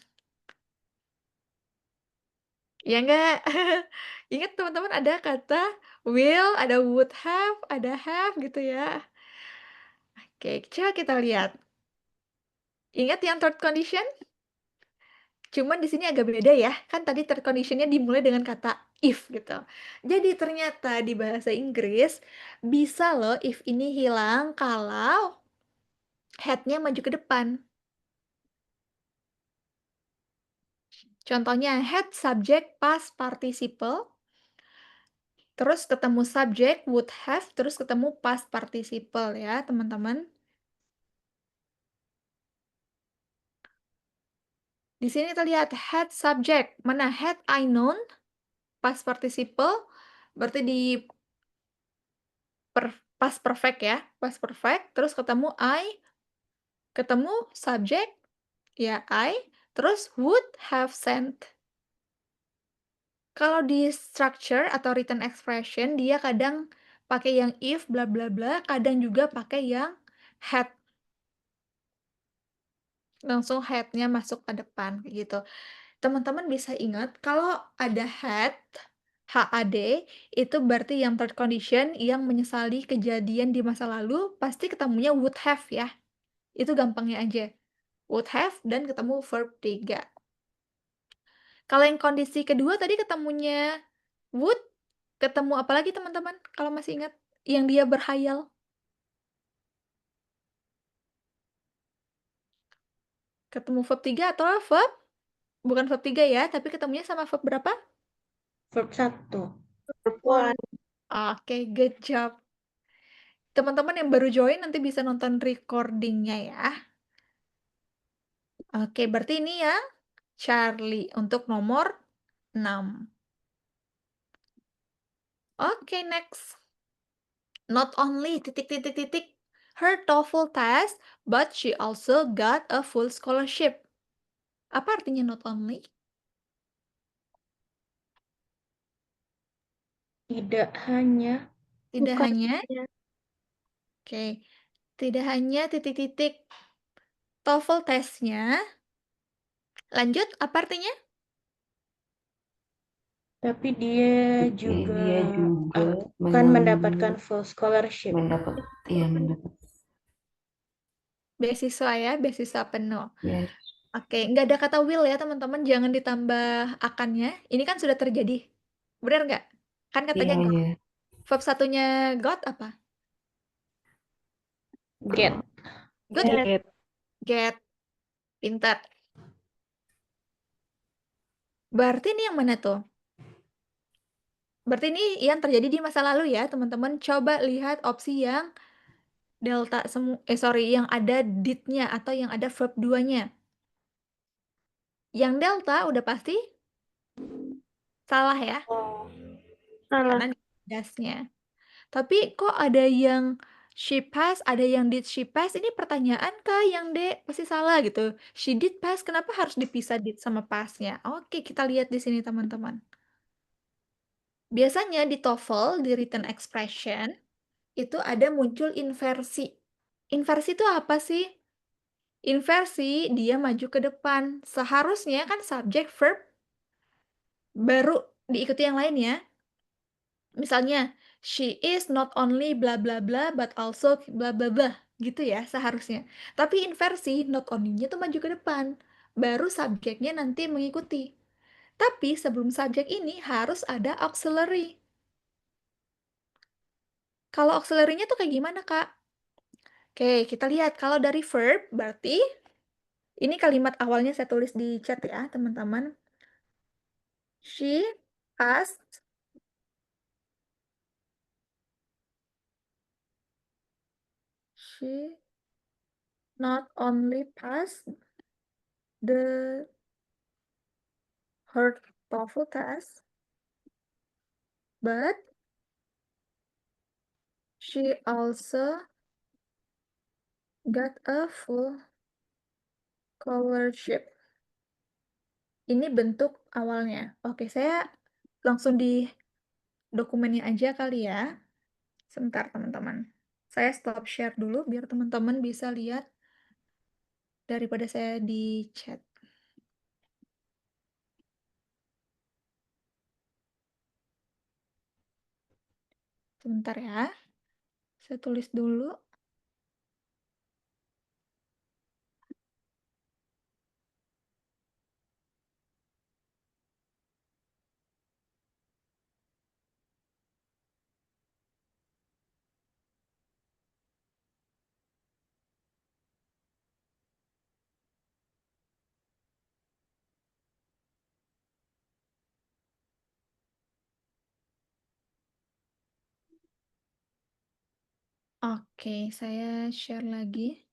Ya enggak? Ingat teman-teman ada kata will, ada would have, ada have gitu ya. Oke, coba kita lihat. Ingat yang third condition? Cuman di sini agak beda ya. Kan tadi third conditionnya dimulai dengan kata if gitu. Jadi ternyata di bahasa Inggris bisa loh if ini hilang kalau had-nya maju ke depan. Contohnya had subject past participle, terus ketemu subject would have, terus ketemu past participle ya teman-teman. Di sini terlihat had subject. Mana had I known? Past participle. Berarti di past perfect ya. Past perfect. Terus ketemu I. Ketemu subject. Ya I. Terus would have sent. Kalau di structure atau written expression, dia kadang pakai yang if, bla bla bla. Kadang juga pakai yang had. Langsung had-nya masuk ke depan gitu. Teman-teman bisa ingat kalau ada HAD itu berarti yang third condition yang menyesali kejadian di masa lalu pasti ketemunya would have ya. Itu gampangnya aja. Would have dan ketemu verb 3. Kalau yang kondisi kedua tadi ketemunya would, ketemu apa lagi teman-teman? Kalau masih ingat yang dia berhayal. Ketemu verb 3 atau verb? Bukan verb 3 ya, tapi ketemunya sama verb berapa? Verb 1. Verb 1. Oke, good job. Teman-teman yang baru join nanti bisa nonton recordingnya ya. Oke, berarti ini ya Charlie untuk nomor 6. Oke, next. Not only her TOEFL test, but she also got a full scholarship. Apa artinya not only? Tidak hanya. Tidak Bukan hanya. hanya. Oke. Tidak hanya TOEFL tesnya. Lanjut, apa artinya? Tapi dia juga kan mendapatkan full scholarship. mendapat Beasiswa ya, beasiswa penuh. yes. Oke, nggak ada kata will ya teman-teman, jangan ditambah akannya. Ini kan sudah terjadi. Benar nggak? Kan katanya got. Iya. Verb satunya got apa? Get. Good. Get. Pintar. Berarti ini yang mana tuh? Berarti ini yang terjadi di masa lalu ya teman-teman. Coba lihat opsi yang delta yang ada did-nya atau yang ada verb 2-nya. Yang delta udah pasti salah ya. Karena das-nya. Tapi kok ada yang she pass, ada yang did she pass? Ini pertanyaan kah yang D? Pasti salah gitu. She did pass, kenapa harus dipisah did sama pass-nya? Oke, kita lihat di sini teman-teman. Biasanya di TOEFL, di written expression, itu ada muncul inversi. Inversi itu apa sih? Inversi, dia maju ke depan. Seharusnya kan subjek verb baru diikuti yang lainnya. Misalnya, She is not only bla bla bla but also bla bla bla, gitu ya seharusnya. Tapi inversi, not only-nya tuh maju ke depan, baru subjeknya nanti mengikuti. Tapi sebelum subjek ini harus ada auxiliary. Kalau auxiliary-nya tuh kayak gimana, Kak? Oke, kita lihat. Kalau dari verb, berarti ini kalimat awalnya saya tulis di chat ya, teman-teman. She asked she not only passed her TOEFL test, but she also got a full scholarship. Ini bentuk awalnya. Oke, saya langsung di dokumennya aja kali ya. Sebentar, teman-teman. Saya stop share dulu biar teman-teman bisa lihat daripada saya di chat. Sebentar ya. Saya tulis dulu. Oke, saya share lagi.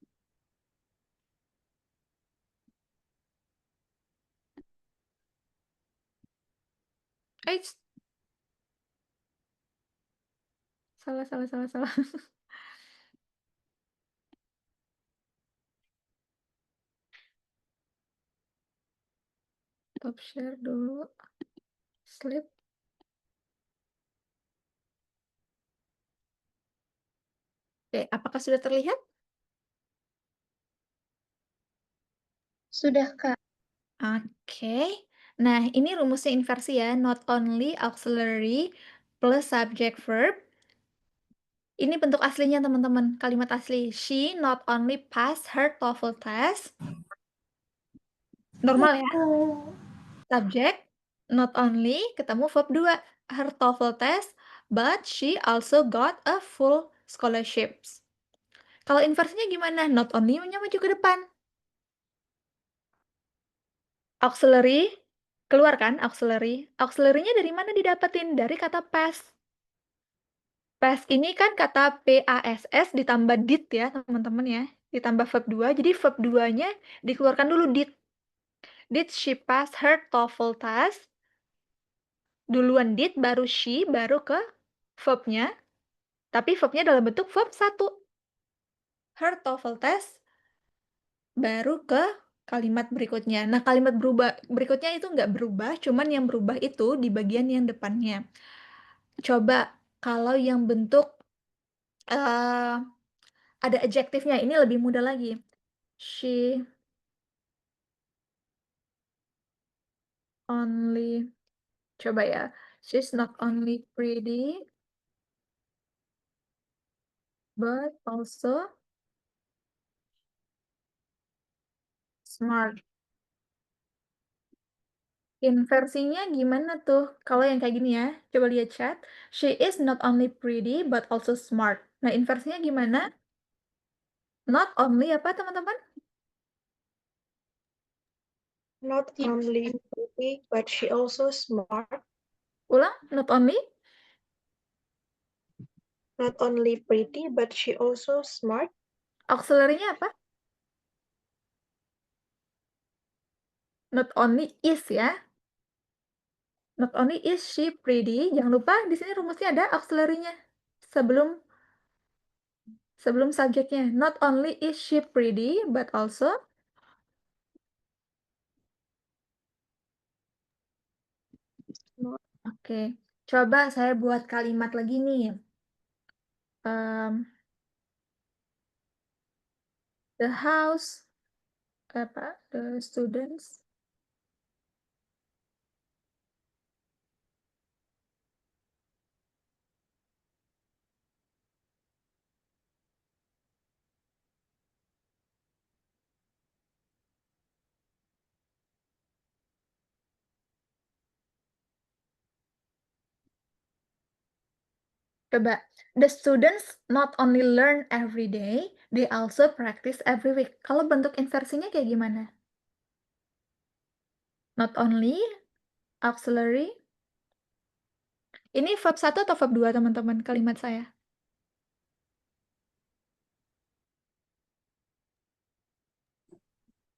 Eits. Salah. Stop share dulu. Slip. Oke, apakah sudah terlihat? Sudah, Kak. Oke. Nah, ini rumusnya inversi ya. Not only auxiliary plus subject verb. Ini bentuk aslinya, teman-teman. Kalimat asli. She not only passed her TOEFL test. Normal ya. Subject, not only, ketemu verb 2. Her TOEFL test, but she also got a full scholarships. Kalau inversinya gimana? Not only-nya maju ke depan. Auxiliary, keluar kan auxiliary. Auxiliary-nya dari mana didapetin? Dari kata pass. Pass ini kan kata PASS ditambah did ya, teman-teman ya. Ditambah verb 2, jadi verb 2-nya dikeluarkan dulu did. Did she pass her TOEFL test? Duluan did, baru she, baru ke verb-nya. Tapi verb-nya dalam bentuk verb 1. Her TOEFL test, baru ke kalimat berikutnya. Nah, kalimat berikutnya itu nggak berubah, cuman yang berubah itu di bagian yang depannya. Coba kalau yang bentuk ada adjektifnya, ini lebih mudah lagi. She only, coba ya. She's not only pretty, but also smart. Inversinya gimana tuh? Kalau yang kayak gini ya, coba lihat chat. She is not only pretty, but also smart. Nah, inversinya gimana? Not only apa, teman-teman? Not only pretty, but she also smart. Ulang, not only? Not only pretty, but she also smart. Auxiliary-nya apa? Not only is ya. Not only is she pretty, jangan lupa di sini rumusnya ada auxiliary-nya. Sebelum subjeknya. Not only is she pretty, but also Oke, coba saya buat kalimat lagi nih. The house, the students Coba, the students not only learn every day, they also practice every week. Kalau bentuk inversinya kayak gimana? Not only, auxiliary. Ini verb 1 atau verb 2, teman-teman, kalimat saya?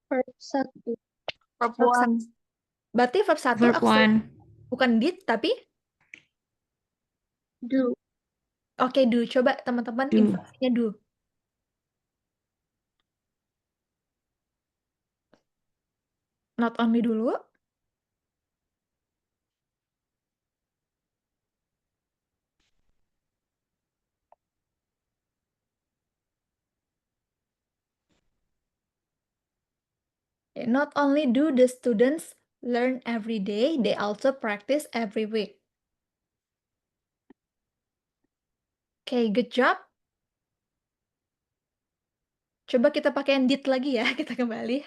Verb 1. Verb Verb 1. Berarti verb 1 Verb auxiliary. 1. Bukan did, tapi? Do. Oke, do. Coba teman-teman Do. inversinya do. Not only dulu. Not only do the students learn every day, they also practice every week. Okay, good job. Coba kita pakai yang did lagi ya, kita kembali.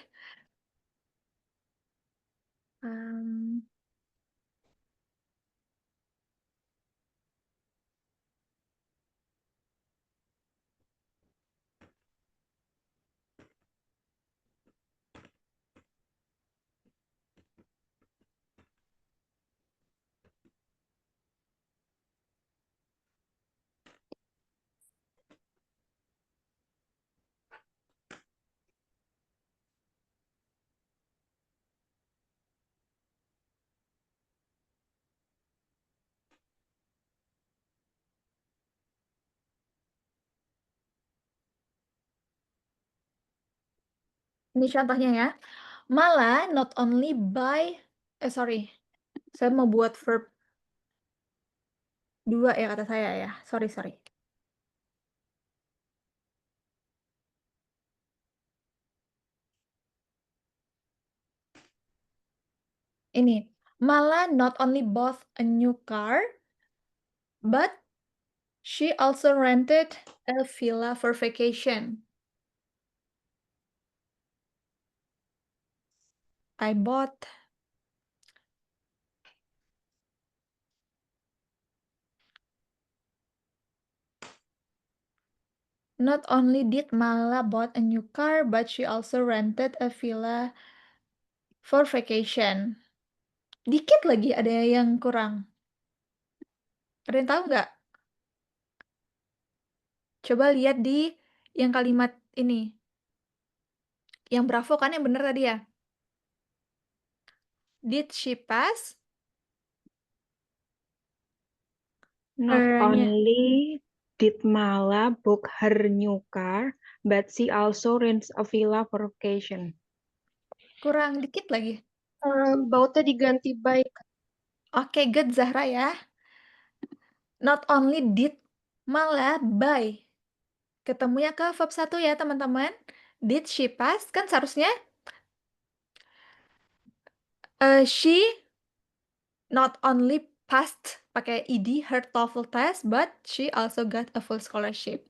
Ini contohnya ya. Malah not only by, sorry, saya mau buat verb 2 ya kata saya ya. Sorry. Ini, Mala not only bought a new car, but she also rented a villa for vacation. I bought. Not only did Mala bought a new car, but she also rented a villa for vacation. Dikit lagi ada yang kurang. Ada yang tahu nggak? Coba lihat di yang kalimat ini. Yang bravo kan yang bener tadi ya? Did she pass? Not Eranya. only did Mala book her new car, but she also rents a villa for vacation. Kurang dikit lagi. Bautnya diganti by. Oke, good Zahra ya. Not only did Mala buy. Ketemunya ke verb 1 ya teman-teman. Did she pass? Kan seharusnya she not only passed pakai ed her TOEFL test, but she also got a full scholarship.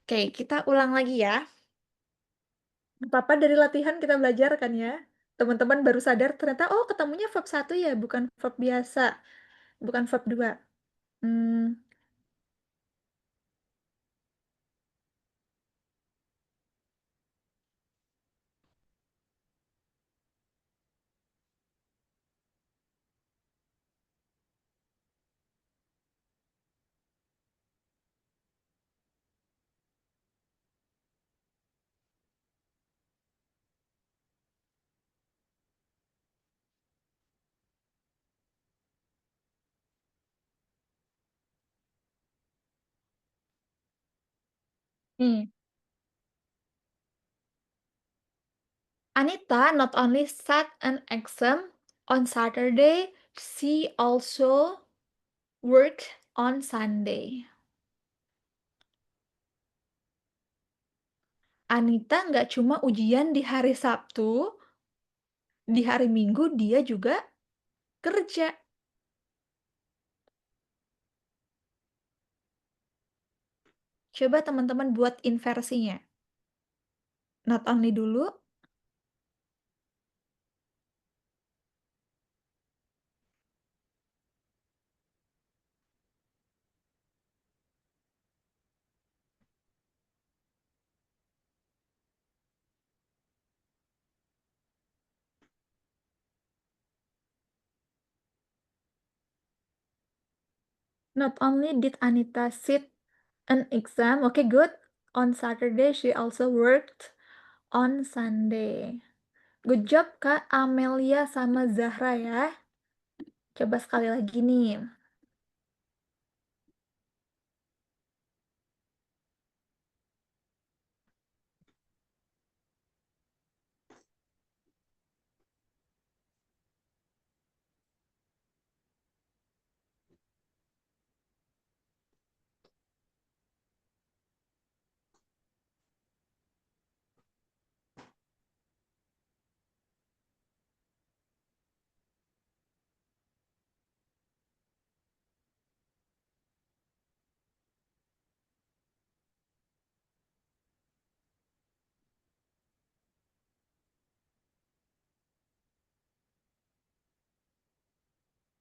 Oke, kita ulang lagi ya. Apa-apa dari latihan kita belajar kan ya. Teman-teman baru sadar ternyata oh ketemunya verb 1 ya, bukan verb biasa. Bukan verb 2. Anita not only sat an exam on Saturday, she also worked on Sunday. Anita nggak cuma ujian di hari Sabtu, di hari Minggu dia juga kerja. Coba teman-teman buat inversinya. Not only dulu. Not only did Anita sit an exam, okay, good. On Saturday, she also worked on Sunday. Good job, Kak Amelia sama Zahra ya. Coba sekali lagi nih.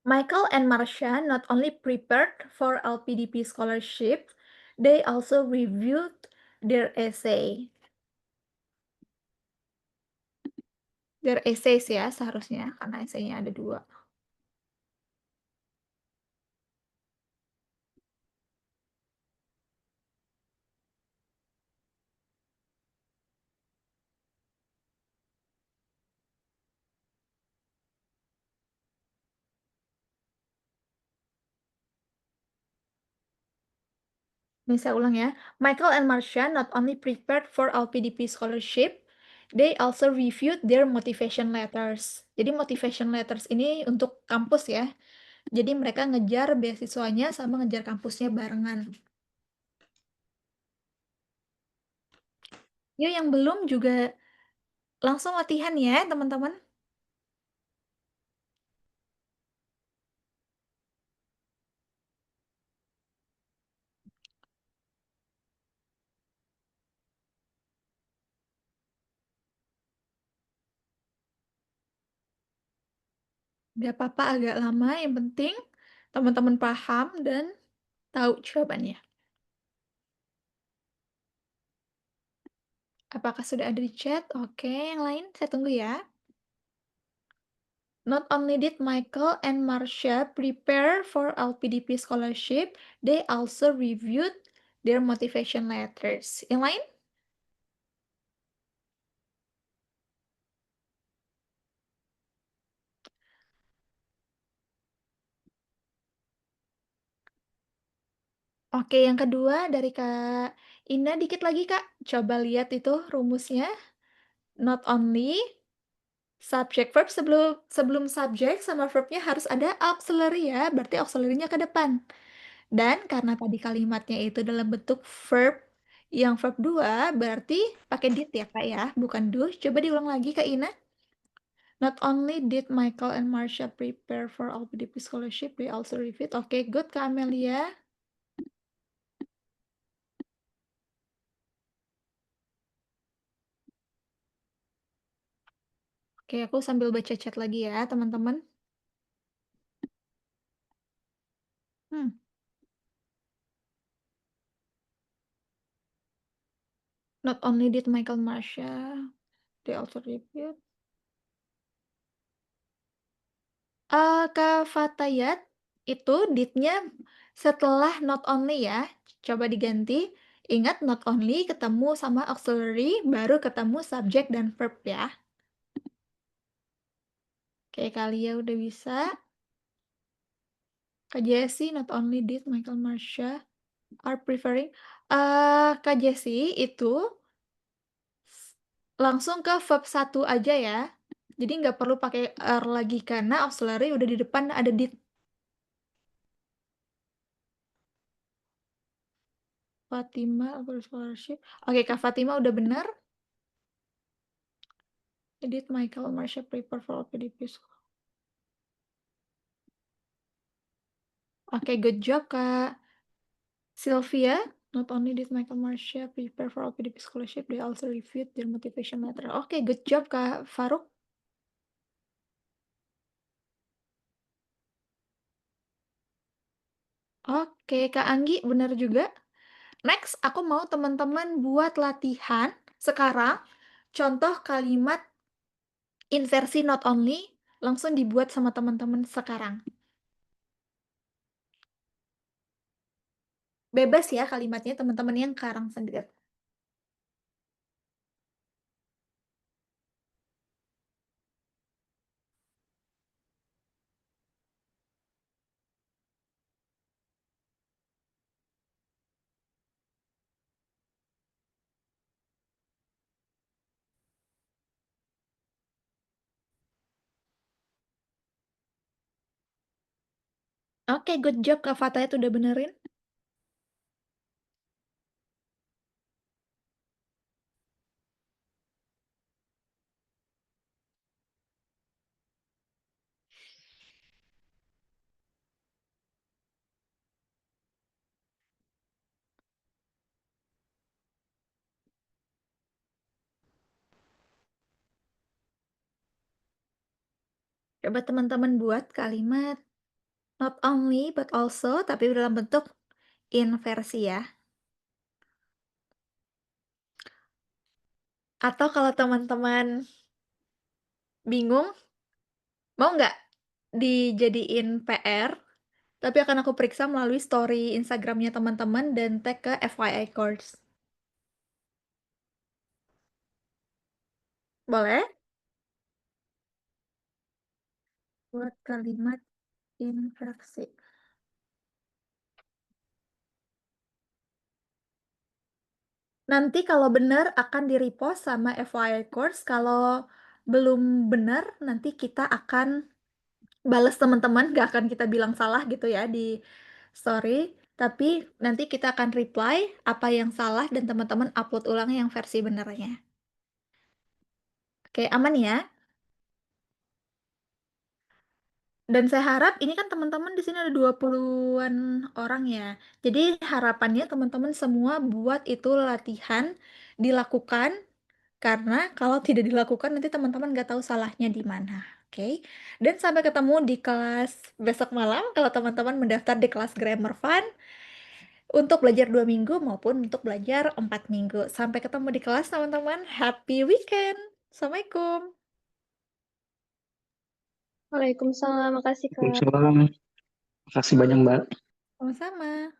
Michael and Marcia not only prepared for LPDP scholarship, they also reviewed their essay. Their essays ya seharusnya, karena essay-nya ada 2. Nih saya ulang ya. Michael and Marcia not only prepared for LPDP scholarship, they also reviewed their motivation letters. Jadi motivation letters ini untuk kampus ya. Jadi mereka ngejar beasiswanya sama ngejar kampusnya barengan. Yuk yang belum juga langsung latihan ya teman-teman. Gak apa-apa agak lama, yang penting teman-teman paham dan tahu jawabannya. Apakah sudah ada di chat? Oke, yang lain saya tunggu ya. Not only did Michael and Marcia prepare for LPDP scholarship, they also reviewed their motivation letters. Yang lain? Oke, yang kedua dari Kak Ina dikit lagi Kak. Coba lihat itu rumusnya. Not only subject verb sebelum subject sama verbnya harus ada auxiliary ya, berarti auxiliary-nya ke depan. Dan karena tadi kalimatnya itu dalam bentuk verb yang verb 2 berarti pakai did ya Kak ya, bukan do. Coba diulang lagi Kak Ina. Not only did Michael and Marcia prepare for LPDP scholarship, they also reviewed. Oke, good Kak Amelia. Oke, aku sambil baca chat lagi ya, teman-teman. Not only did Michael and Marcia, they also reviewed. Kak Fatayat, itu did-nya setelah not only ya. Coba diganti. Ingat not only ketemu sama auxiliary, baru ketemu subject dan verb ya. Oke, kalian udah bisa. Kak Jessie, not only did Michael Marcia are preferring. Kak Jessie itu langsung ke verb 1 aja ya. Jadi nggak perlu pakai are lagi karena auxiliary udah di depan ada did. Fatima scholarship. Oke, Kak Fatima udah benar. Did Michael and Marcia prepare for LPDP school? Oke, good job Kak Sylvia. Not only did Michael and Marcia prepare for LPDP scholarship, they also reviewed their motivation letter. Oke, good job Kak Faruk. Oke, Kak Anggi benar juga. Next, aku mau teman-teman buat latihan sekarang. Contoh kalimat inversi not only langsung dibuat sama teman-teman sekarang. Bebas ya kalimatnya teman-teman yang karang sendiri. Oke, good job Kak Fataya tuh udah benerin. Coba teman-teman buat kalimat not only but also, tapi dalam bentuk inversi ya. Atau kalau teman-teman bingung, mau nggak dijadiin PR, tapi akan aku periksa melalui story Instagramnya teman-teman dan tag ke FYI Course. Boleh? Buat kalimat inversi. Nanti kalau benar akan di-repost sama FYI Course, kalau belum benar nanti kita akan balas teman-teman, nggak akan kita bilang salah gitu ya di story, tapi nanti kita akan reply apa yang salah dan teman-teman upload ulang yang versi benernya. Oke, aman ya? Dan saya harap ini kan teman-teman di sini ada 20-an orang ya. Jadi harapannya teman-teman semua buat itu latihan dilakukan karena kalau tidak dilakukan nanti teman-teman nggak tahu salahnya di mana. Oke. Dan sampai ketemu di kelas besok malam kalau teman-teman mendaftar di kelas Grammar Fun untuk belajar 2 minggu maupun untuk belajar 4 minggu. Sampai ketemu di kelas teman-teman. Happy weekend. Assalamualaikum. Waalaikumsalam, makasih Kak. Waalaikumsalam. Makasih banyak, Mbak. Sama-sama.